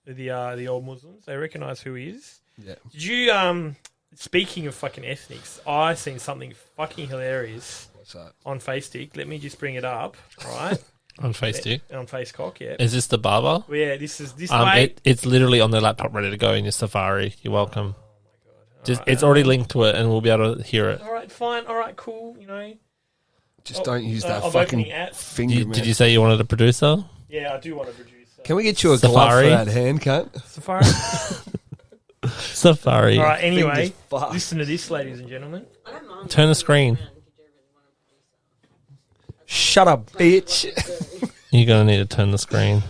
The old Muslims. They recognise who he is. Yeah. Did you speaking of fucking ethnics, I seen something fucking hilarious What's that? on Facestick. Let me just bring it up, right? on FaceTube. On Facecock, yeah. Is this the barber? Well, yeah, this way. It's literally on the laptop ready to go in your Safari. You're welcome. It's already linked to it and we'll be able to hear it. All right, fine. All right, cool. You know. Just don't use that I'm fucking opening at. finger, man. Did you say you wanted a producer? Yeah, I do want to produce Can we get you a Safari? glove for that hand, cunt? Safari. Safari. All right, anyway, Fingers fucked. listen to this, ladies and gentlemen. Turn the screen. Shut up, bitch. You're going to need to turn the screen.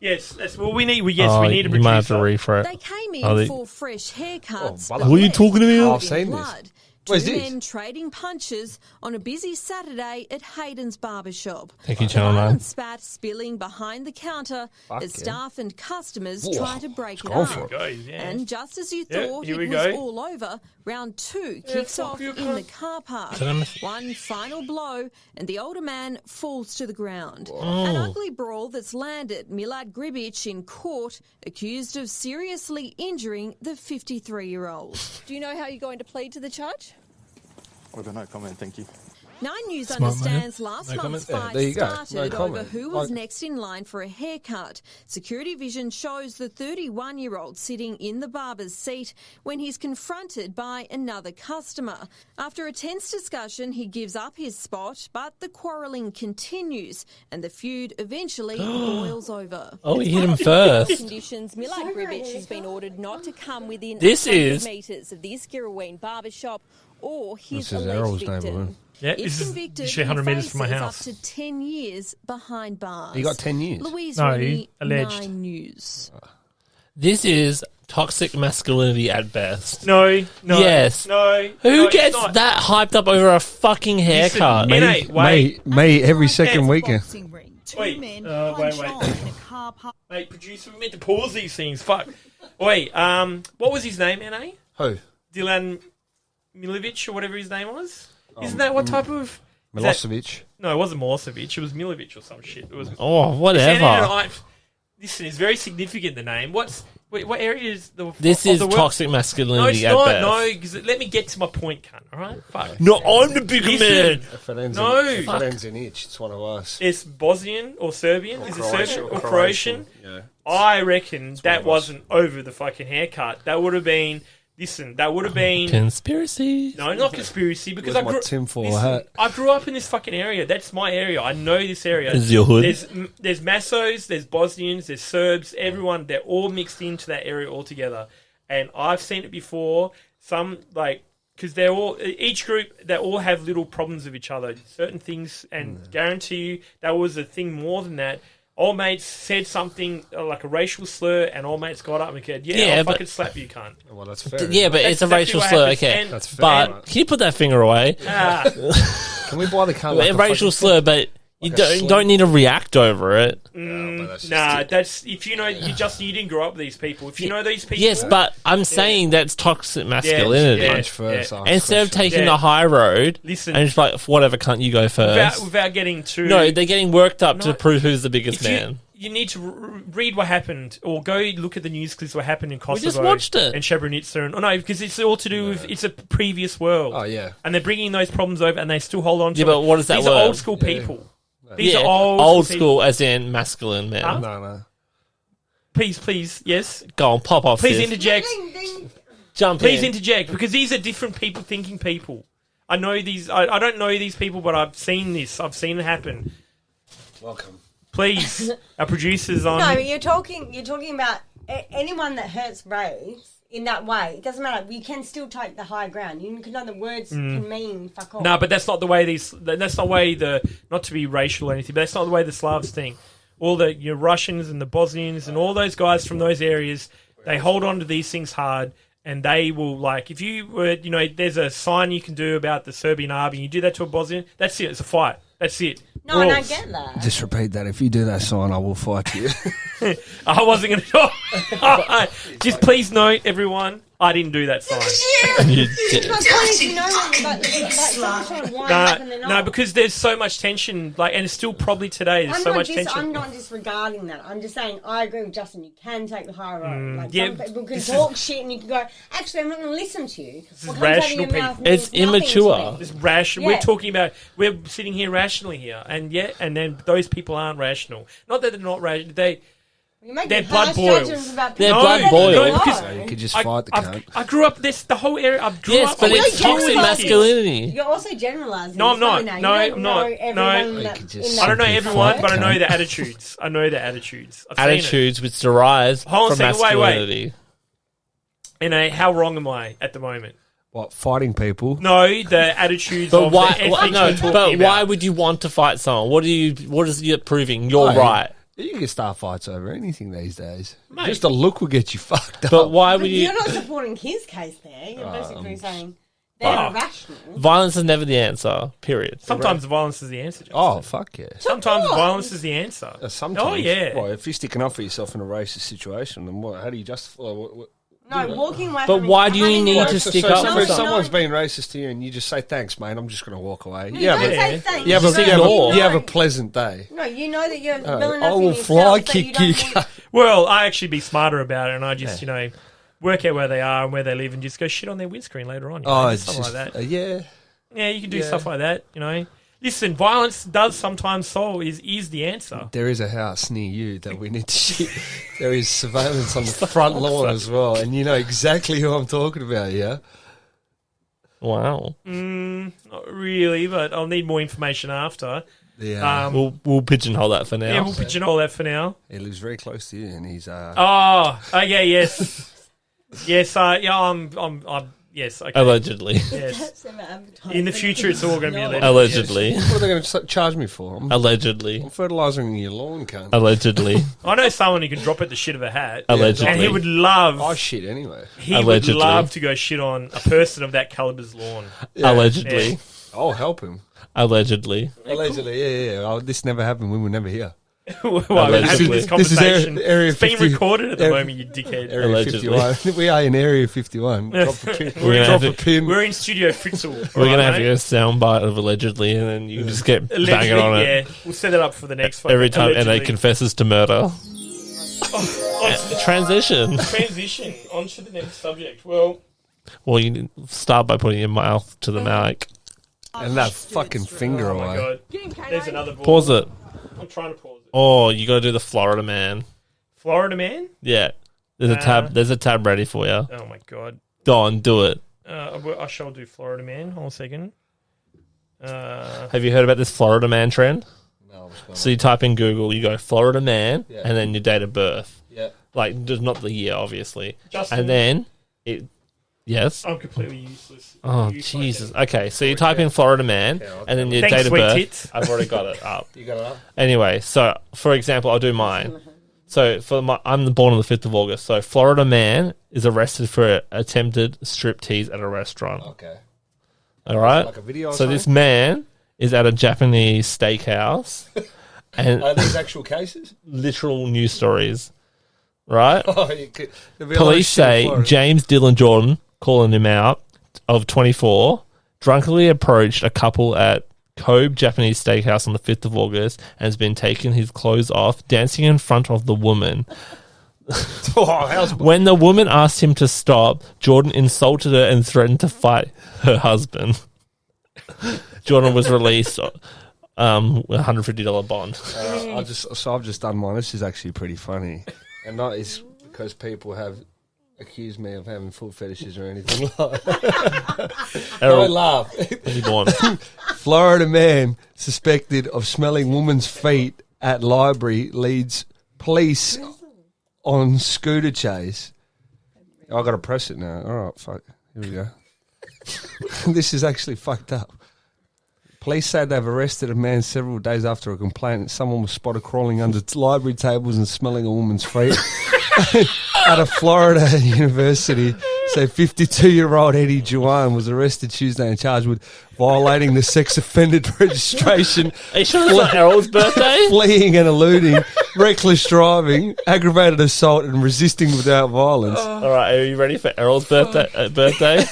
Yes, that's what we need. We need a You might have to producer. refresh. They came in Oh, they- for fresh haircuts. Oh, but what are you left talking about? I've seen this. blood. Where's Two this? men trading punches on a busy Saturday at Hayden's barbershop. Thank you, Channel 9. Violent spat spilling behind the counter Fuck as yeah. staff and customers Whoa, try to break it gone up. for it. Goes, yeah. And just as you Yeah, thought here it we was go. all over, round two kicks fuck off you, in the car park. Did I miss- One final blow, and the older man falls to the ground. An ugly brawl that's landed Milad Gribic in court, accused of seriously injuring the 53-year-old. Do you know how you're going to plead to the charge? I got no comment, thank you. 9 News Smart man. understands last No month's comment? Yeah, fight there you go. started No over comment. who was Like- next in line for a haircut. Security vision shows the 31-year-old sitting in the barber's seat when he's confronted by another customer. After a tense discussion, he gives up his spot, but the quarrelling continues and the feud eventually boils over. Oh, he hit him first. Conditions, Milad Gribic has been ordered not to come within This 100 is- metres of the Skirraween barbershop or his This is alleged Errol's victim. neighbourhood. Yeah, If this is convicted, literally 100 he metres from my faces house. Up to 10 years behind bars. He got 10 years? Louise No, Rennie, alleged. 9 News. This is toxic masculinity at best. No. Yes. No. Who no, it's gets not. that hyped up over a fucking haircut? Listen, Mate, wait. Me every second weekend. Wait, Mate, producer, we meant to pause these things. Fuck. Wait, what was his name, NA? Who? Dylan Milovic or whatever his name was? Isn't that what type of... is that- Milosevic. No, it wasn't Milosevic. It was Milovic or some shit. It was... Oh, whatever. Listen, it's very significant, the name. What area is the... This of is the world? toxic No, masculinity it's at not. best. No, because let me get to my point, cunt. All right? Fuck. No, I'm the bigger Listen. man. If it ends No. in, if it ends in itch, it's one of us. It's Bosnian or Serbian. Is it Serbian or Croatian? Yeah. I reckon that one of us. wasn't over the fucking haircut. That would have been... Listen, that would have been... Conspiracy. No, not conspiracy, because With I my grew... tinfoil listen, hat. I grew up in this fucking area. That's my area. I know this area. This is your hood? There's Massos, there's Bosnians, there's Serbs, everyone. They're all mixed into that area all together. And I've seen it before. Some, like... Because they're all... Each group, they all have little problems with each other. Certain things, and guarantee you, that was a thing more than that. All mates said something like a racial slur, and all mates got up and said, I'll but- fucking slap you, cunt. Well, that's fair. Yeah, but That's it's a exactly racial what slur, happens. okay. And- That's fair. But can you put that finger away? Can we buy the car? Like A racial slur, but you don't need to react over it. Nah, that's if you know you didn't grow up with these people. If you know these people, Yes, but I'm saying that's toxic masculinity. yeah. Punch first. Yeah. ask Instead of questions. taking Yeah. the high road, Listen. and it's like, whatever, cunt, you go first. without getting too. No, they're getting worked up to No. prove who's the biggest If man. you need to read what happened, or go look at the news clips what happened in Kosovo. just watched it. And Srebrenica, and no, because it's all to do with it's a previous world. Oh, yeah. and they're bringing those problems over, and they still hold on to. Yeah, but it. what is that These are word? old school people. These Yeah, are old people. school as in masculine men. Huh? No. Please, yes. Go on, pop off, Please sis. interject. Jump Please in. interject, because these are different people, thinking people. I know these. I don't know these people, but I've seen this. I've seen it happen. Welcome. Please, our producers on. No, you're talking about anyone that hurts race in that way. It doesn't matter. You can still take the high ground. You can know the words can mean fuck off. No, but that's not the way these. That's not the way not to be racial or anything, but that's not the way the Slavs think. All the Russians and the Bosnians and all those guys from those areas, they hold on to these things hard, and they will like if you were there's a sign you can do about the Serbian army. You do that to a Bosnian, that's it. It's a fight. That's it. No, and I Rules. get that. Just repeat that. If you do that sign, I will fight you. I wasn't going to. Just please note, everyone, I didn't do that sign. You My did. point is, you know, that sometimes why happen and No, not. because there's so much tension, and it's still probably today. There's so much tension. I'm not disregarding that. I'm just saying I agree with Justin. You can take the high road. Like yeah, some people can this talk shit, and you can go. Actually, I'm not going to listen to you. is What comes out of rational your mouth people. It's means nothing to immature. me. It's rational. Yeah. We're sitting here rationally here, and then those people aren't rational. Not that they're not rational. You make Their harsh blood boils. judgments about Their people. blood No, boils. no. So you could just fight the cunt. I grew up the whole area. I grew Yes, up. but I went it's to school toxic with kids. masculinity. You're also generalising. No, I'm not. You No, don't I'm know not. everyone No. in that- You could just in that- I don't know Simply everyone, fight, but I know cunt. the attitudes. I know the attitudes. I've seen it. Attitudes which derive Hold on from a second, wait. masculinity. How wrong am I at the moment? What, fighting people? No, the attitudes But of why? the ethics No, we're talking but about. why would you want to fight someone? What is it proving? You're Hey, right. You can start fights over anything these days. Mate. Just a look will get you fucked up. But why But would you? you're not supporting his case there. You're basically saying they're Oh. irrational. Violence is never the answer. Period. Sometimes violence is the answer. Justin. Oh, fuck yeah. Sometimes What? violence is the answer. Sometimes. Oh, yeah. Well, if you're sticking up for yourself in a racist situation, then what? How do you justify? No, walking away But from why him, do you running need away- to So stick up for if someone? someone's been racist to you and you just say thanks, mate, I'm just going to walk away. No, Yeah, don't but say thanks. you have, Just a, ignore. you have a pleasant day. No, you know that you're well enough I in will yourself fly that kick you you. don't need... Well, I actually be smarter about it, and I just work out where they are and where they live, and just go shit on their windscreen later on. Oh, it's something just like that. yeah. Yeah, you can do Yeah. stuff like that. Listen, violence does sometimes solve is the answer. There is a house near you that we need to shoot. There is surveillance on the front lawn as well, and you know exactly who I'm talking about. Yeah. Wow. Not really, but I'll need more information after. Yeah. We'll pigeonhole that for now. Yeah, we'll pigeonhole that for now. He lives very close to you, and he's Oh, yeah, yes, yes, yes, okay, Allegedly. yes. In the future, it's all going to be alleged. Allegedly. What are they going to charge me for? I'm Allegedly. fertilising your lawn, cunt. Allegedly. I know someone who can drop at the shit of a hat, Allegedly. and he would love. I shit anyway. He Allegedly. would love to go shit on a person of that caliber's lawn. Allegedly. Yeah. I'll help him. Allegedly. Allegedly, yeah. Oh, this never happened. We were never here. Well, we're having this This is conversation. area It's being 50 recorded at the area- moment, you dickhead. Area Allegedly. 51. We are in Area 51. Drop a pin. We're gonna Drop have a to- pin. We're in Studio Fritzl. We're going to have to get a soundbite of allegedly, and then you can just get banging on it Yeah, we'll set it up for the next one. every time Allegedly. NA confesses to murder. Transition. Transition onto the next subject. Well, Well, you start by putting your mouth to the mic. And that fucking finger oh my away. god, there's another ball. Pause it. I'm trying to pause it. Oh, you got to do the Florida man. Florida man. Yeah. There's a tab. There's a tab ready for you. Oh my god. Go on, do it. I shall do Florida man. Hold on a second. Have you heard about this Florida man trend? No, what's going So you type in Google, you go Florida man, Yeah. and then your date of birth. Yeah. Like, just not the year, obviously. Justin. And then it. Yes. I'm completely useless. Oh You Jesus. fucking- Okay, so you type in Florida man, and then your Thanks, date of sweet birth. tits. I've already got it up. You got it up? Anyway, so for example, I'll do mine. So I'm born on the 5th of August. So Florida man is arrested for attempted striptease at a restaurant. Okay. All right. Like a video or So this man is at a Japanese steakhouse, and Are these actual cases? literal news stories. Right. Oh, you could, there'd be a lot of Police shit in say Florida. James Dylan Jordan, calling him out, of 24, drunkenly approached a couple at Kobe Japanese Steakhouse on the 5th of August and has been taking his clothes off, dancing in front of the woman. Oh, how's When the woman asked him to stop, Jordan insulted her and threatened to fight her husband. Jordan was released with a $150 bond. I've just done mine. This is actually pretty funny, and not is because people have accused me of having foot fetishes or anything like that. Errol, Don't laugh. what you born? Florida man suspected of smelling woman's feet at library leads police on scooter chase. I got to press it now. All right, fuck. Here we go. This is actually fucked up. Police say they've arrested a man several days after a complaint that someone was spotted crawling under library tables and smelling a woman's feet at a Florida university. So 52-year-old Eddie Juwan was arrested Tuesday and charged with violating the sex offender registration, Are you sure it's not Errol's birthday? fleeing and eluding, reckless driving, aggravated assault, and resisting without violence. All right, are you ready for Errol's birthday?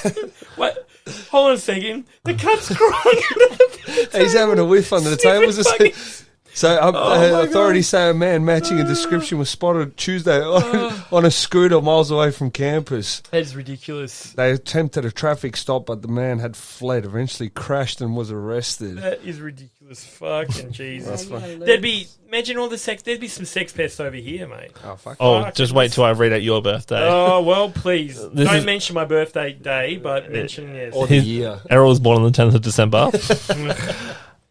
What? Hold on a second. The cunt's crying. He's having a whiff under the tables. So authorities say a man matching a description was spotted Tuesday on a scooter miles away from campus. That is ridiculous. They attempted a traffic stop, but the man had fled, eventually crashed and was arrested. That is ridiculous. was fucking Jesus. fine. There'd be there'd be some sex pests over here, mate. Oh, fuck. Oh, just wait till I read out your birthday. Oh well, please This don't is- mention my birthday day, but mention yes. Or the year. Errol was born on the 10th of December.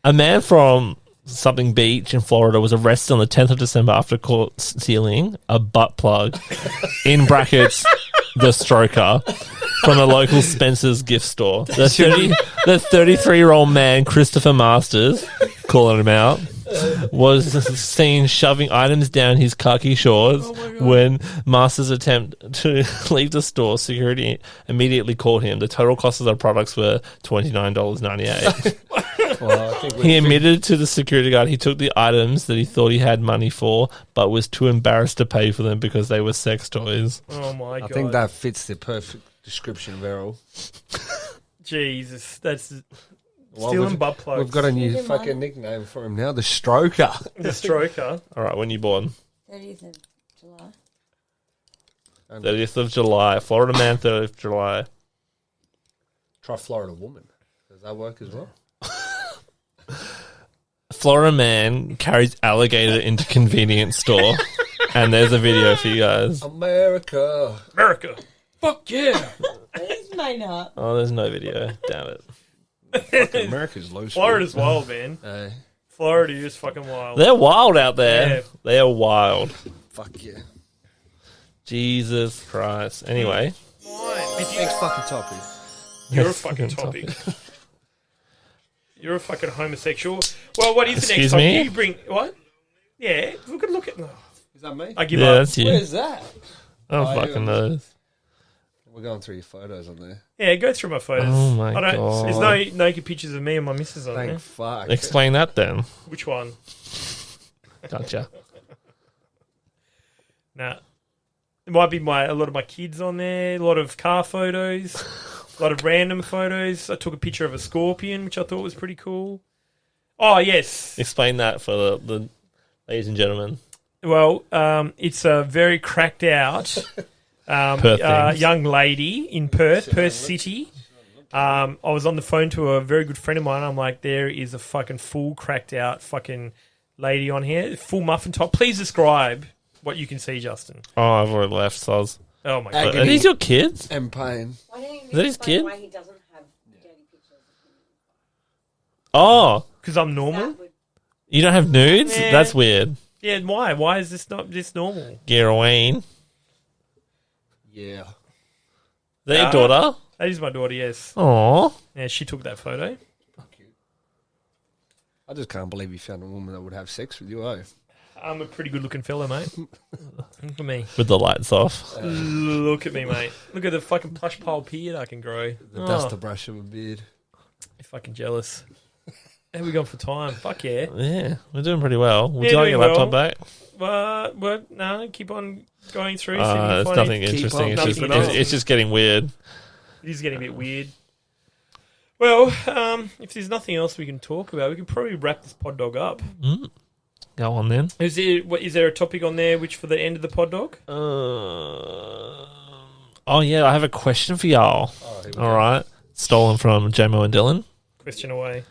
A man from something beach in Florida was arrested on the 10th of December after caught stealing a butt plug, in brackets, the stroker, from a local Spencer's gift store. The 33-year-old man, Christopher Masters, calling him out, was seen shoving items down his khaki shorts when Masters' attempt to leave the store. Security immediately called him. The total cost of the products were $29.98. Well, I think He admitted to the security guard he took the items that he thought he had money for, but was too embarrassed to pay for them because they were sex toys. Oh my god! I think that fits the perfect description of Errol. Jesus, that's Well, stealing butt plugs. We've got a new fucking nickname for him now, the Stroker. The stroker. All right, when you born? 30th of July. 30th of July. Florida man, 30th of July. Try Florida woman. Does that work as well? Florida man carries alligator into convenience store. And there's a video for you guys. America. Fuck yeah! It's made up. Oh, there's no video. Damn it. Fucking America's low. Florida's wild, man. Hey, Florida is fucking wild. They're wild out there. Yeah. They are wild. fuck yeah. Jesus Christ. Anyway. Next fucking topic. You're a fucking topic. You're a fucking homosexual. Well, what is the next Excuse topic? me? You bring what? Yeah, we could look at. Oh, Is that me? I give Yeah, up. that's you. Where's that? Oh, Oh, fucking yeah. knows. We're going through your photos on there. Yeah, go through my photos. Oh my I don't. God. There's no naked pictures of me and my missus on Thank there. fuck. Explain that then. Which one? Gotcha. Nah. There might be a lot of my kids on there. A lot of car photos. A lot of random photos. I took a picture of a scorpion, which I thought was pretty cool. Oh yes. Explain that for the ladies and gentlemen. Well, it's a very cracked out Perth things. young lady in Perth City. I was on the phone to a very good friend of mine. I'm like, there is a fucking full cracked out fucking lady on here. Full muffin top. Please describe what you can see, Justin. Oh, I've already left, soz. Oh my god. Are these your kids? And pain. Why don't you Is that his explain kid? why he doesn't have dirty pictures? Oh, Because I'm normal? That would- you don't have nudes? Yeah. That's weird. Yeah, why? Why is this not just normal? Garaween. Yeah. Is that your daughter? That is my daughter, yes. Aw. Yeah, she took that photo. I just can't believe you found a woman that would have sex with you, eh? I'm a pretty good looking fella, mate. Look at me. With the lights off. Look at me, mate. Look at the fucking plush pile beard I can grow. The duster brush of a beard. You're fucking jealous. How we gone for time? Fuck yeah. Yeah, we're doing pretty well. Would Yeah, you like doing your laptop well. back? What? No, keep on going through. see if you It's find nothing it. interesting. It's Nothing just, interesting. it's just getting weird. It is getting a bit weird. Well, if there's nothing else we can talk about, we can probably wrap this pod dog up. Go on then. Is there a topic on there which for the end of the pod dog? Oh, yeah, I have a question for y'all. All right. Stolen from Jamo and Dylan. Question away.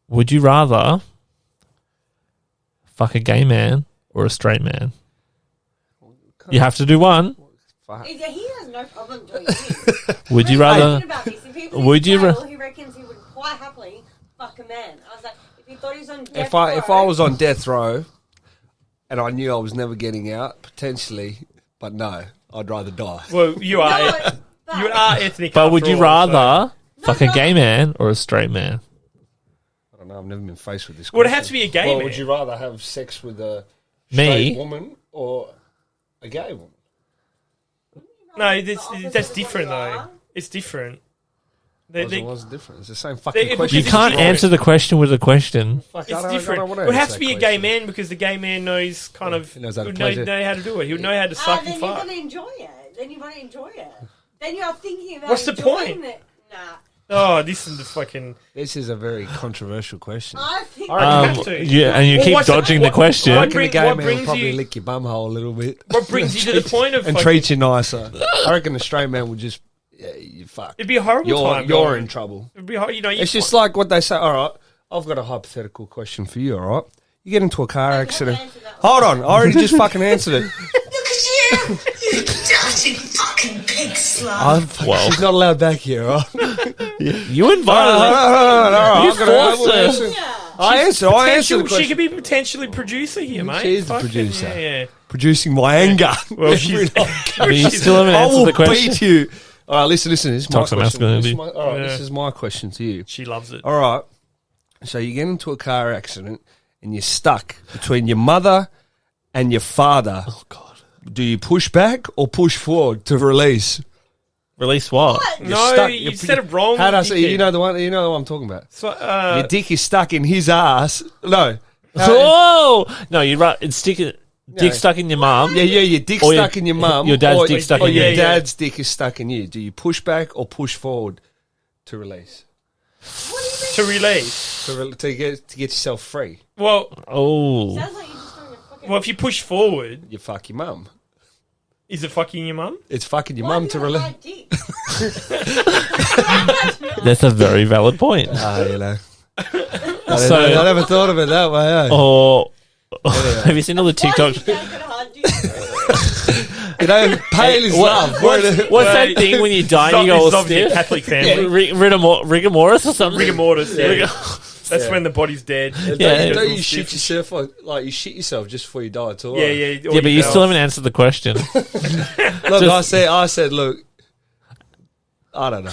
Would you rather fuck a gay man or a straight man? You have to do one. He has no problem doing it. Would you We're rather? talking about this. If he was Would you? he reckons he would quite happily fuck a man. I was like, if he thought he was on death If I row- was on death row and I knew I was never getting out, potentially, but no, I'd rather die. Well, you are No, you are ethnic. But would after you all, so- rather fuck a gay man or a straight man? I don't know. I've never been faced with this. Would it question. have to be a gay Well, man? would you rather have sex with a Me? straight woman or a gay woman? No, that's different though. It's different. What's different? It's the same fucking They- question. You can't answer the question with a question. Fuck, It's I different. don't wanna It would have answer to be that a gay question. man because the gay man knows kind of He knows how to would pleasure. know how to do it. He would know how to suck then and you fuck. want to enjoy it. Then you want to enjoy it. Then you're thinking about What's the enjoying point? it. Nah. Oh, this is the fucking. This is a very controversial question. I think You have to. Yeah, and you Well, keep what's dodging the question. what I reckon a gay what man will brings probably you? lick your bumhole a little bit. What brings you to the point of and fucking, treat you nicer. I reckon a straight man would just, yeah, you fuck. It'd be a horrible You're time. you're going. in trouble. It'd be hor- you know. It's just like what they say. All right, I've got a hypothetical question for you, all right? You get into a car accident. Hold on, I already just fucking answered it. Look at you! You dirty fucking pig slut! Well. She's not allowed back here, all right? You invited her. You forced her. I answered the question. She could be potentially producer here, mate. She is the Fucking- producer. Yeah. Producing my anger. Well, she's, You still haven't I answered will the question. beat you. All right, listen. This is my Toxic question. masculinity. This is my question to you. she loves it. All right. So you get into a car accident and you're stuck between your mother and your father. Oh, God. Do you push back or push forward to release? Release what? You're No, stuck. you said it wrong. How do I say? dickhead. You know the one. You know what I'm talking about. So, Your dick is stuck in his ass. No. Whoa! No, you're right. It's dick stuck in your mum. Yeah. Your dick's Or stuck in your mum. your dad's or- dick stuck or in your you. dad's dick is stuck in you. Do you push back or push forward to release? to release. To get yourself free. Well, Oh. Sounds like you're just doing a fucking. well, if you push forward, You fuck your mum. is it fucking your mum? It's fucking your Why mum have to you got release. my dick? That's a very valid point. You know. So- I never thought of it that way. Eh? Or have you seen all the TikToks? You know, pain is love. What's that thing when you die and you go It's all obviously a stiff? Catholic family. Rigor mortis or something? Rigor mortis. Yeah. Rigor- That's when the body's dead. Yeah. Don't you shit yourself like you shit yourself just before you die too? Yeah, yeah. Yeah, but you still haven't answered the question. Look, I said, look, I don't know.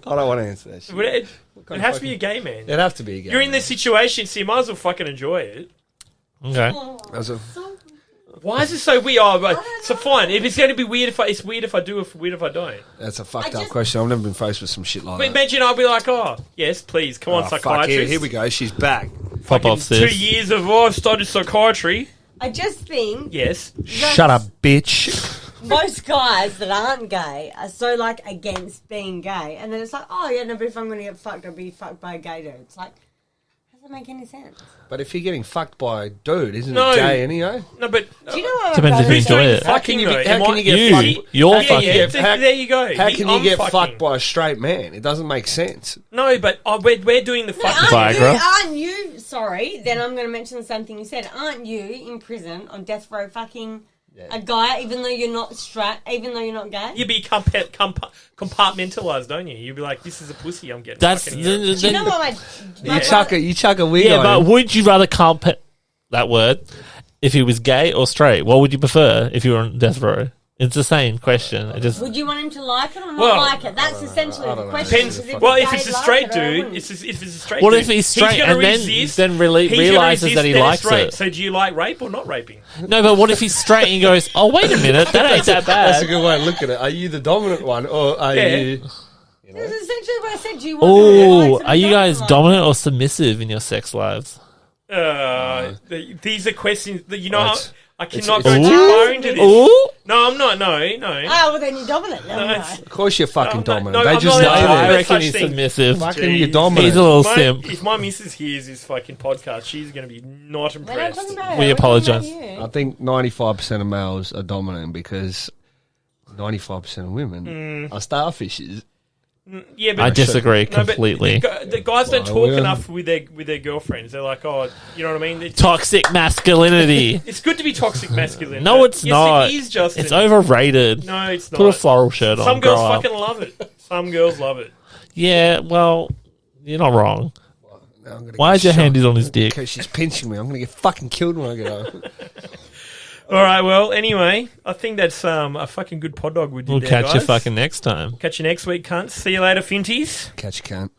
I don't want to answer that shit. But it has to be a gay man. It'd have to be a game. You're in this situation, so you might as well fucking enjoy it. Okay. That's a, Why is it so weird? Oh, but so fine. If it's going to be weird, it's weird if I do, weird if I don't. that's a fucked up question. I've never been faced with some shit like But that. imagine I'll be like, oh, yes, please, come on, Oh, fuck, psychiatrist. here we go. She's back. Pop off, 2 sis. years of, I've started psychiatry. I just think Yes. Shut up, bitch. most guys that aren't gay are so like against being gay, and then it's like, oh yeah, no, but if I'm going to get fucked, I'll be fucked by a gay dude. It's like, doesn't make any sense. But if you're getting fucked by a dude, isn't No. it gay anyway? No, but Do you know what? Depends if you who's enjoy doing it. the fucking though? How can you get You. fucked? You're how can fucking. you get- how- there you go. How can you I'm get fucking. fucked by a straight man? It doesn't make sense. No, but we're doing the fucking. Viagra. Aren't you? Sorry, then I'm going to mention the same thing you said. Aren't you in prison on death row, fucking a guy, even though you're not straight, even though you're not gay? You be compartmentalized, don't you? You'd be like, this is a pussy I'm getting. That's fucking here. Do you know what my? You chuck a wig yeah, on but him. would you rather that word if he was gay or straight? What would you prefer if you were on death row? It's the same question. It just Would you want him to like it or not Well, like it? That's essentially the question. Depends. Because Well, the if gay it's a like straight it, I dude, wouldn't. if it's a straight What dude, if he's straight gonna and then resist, realises he's gonna that he then it's likes straight. it? So do you like rape or not raping? no. But what if he's straight and he goes, "Oh, wait a minute, that ain't that That's a bad." good way to look at it. Are you the dominant one, or are Yeah. you? That's essentially what I said. Do you want him to Oh, like it or are you not guys like it? dominant or submissive in your sex lives? These are questions that you know. Right. I cannot It's- go too far into this. Ooh. No, I'm not. No. Oh, well then you're dominant. Then, No, right? Of course, you're fucking No, I'm not- dominant. no, they I'm just not know allowed to. I that. There's reckon such he's thing. submissive. Fucking Jeez. you're dominant. He's a little My- simp. If my missus hears this fucking podcast, she's going to be not We're not impressed. talking about We her, we're talking apologise. about you. I think 95% of males are dominant because 95% of women are starfishes. Yeah, but I disagree No, but completely. the guys don't Well, talk yeah. enough with their girlfriends. They're like, oh, you know what I mean? Toxic masculinity. It's good to be toxic masculine. No, but it's yes, not. It is, Justin. It's overrated. No, it's not. Put a floral shirt on. Some girls grow up. fucking love it. Some girls love it. Yeah, well, you're not wrong. Now I'm gonna Why get is your shot hand on his dick? Because she's pinching me. I'm going to get fucking killed when I get home. All right, well, anyway, I think that's a fucking good pod dog we did We'll there, catch you guys. fucking next time. Catch you next week, cunts. See you later, Finties. Catch you, cunt.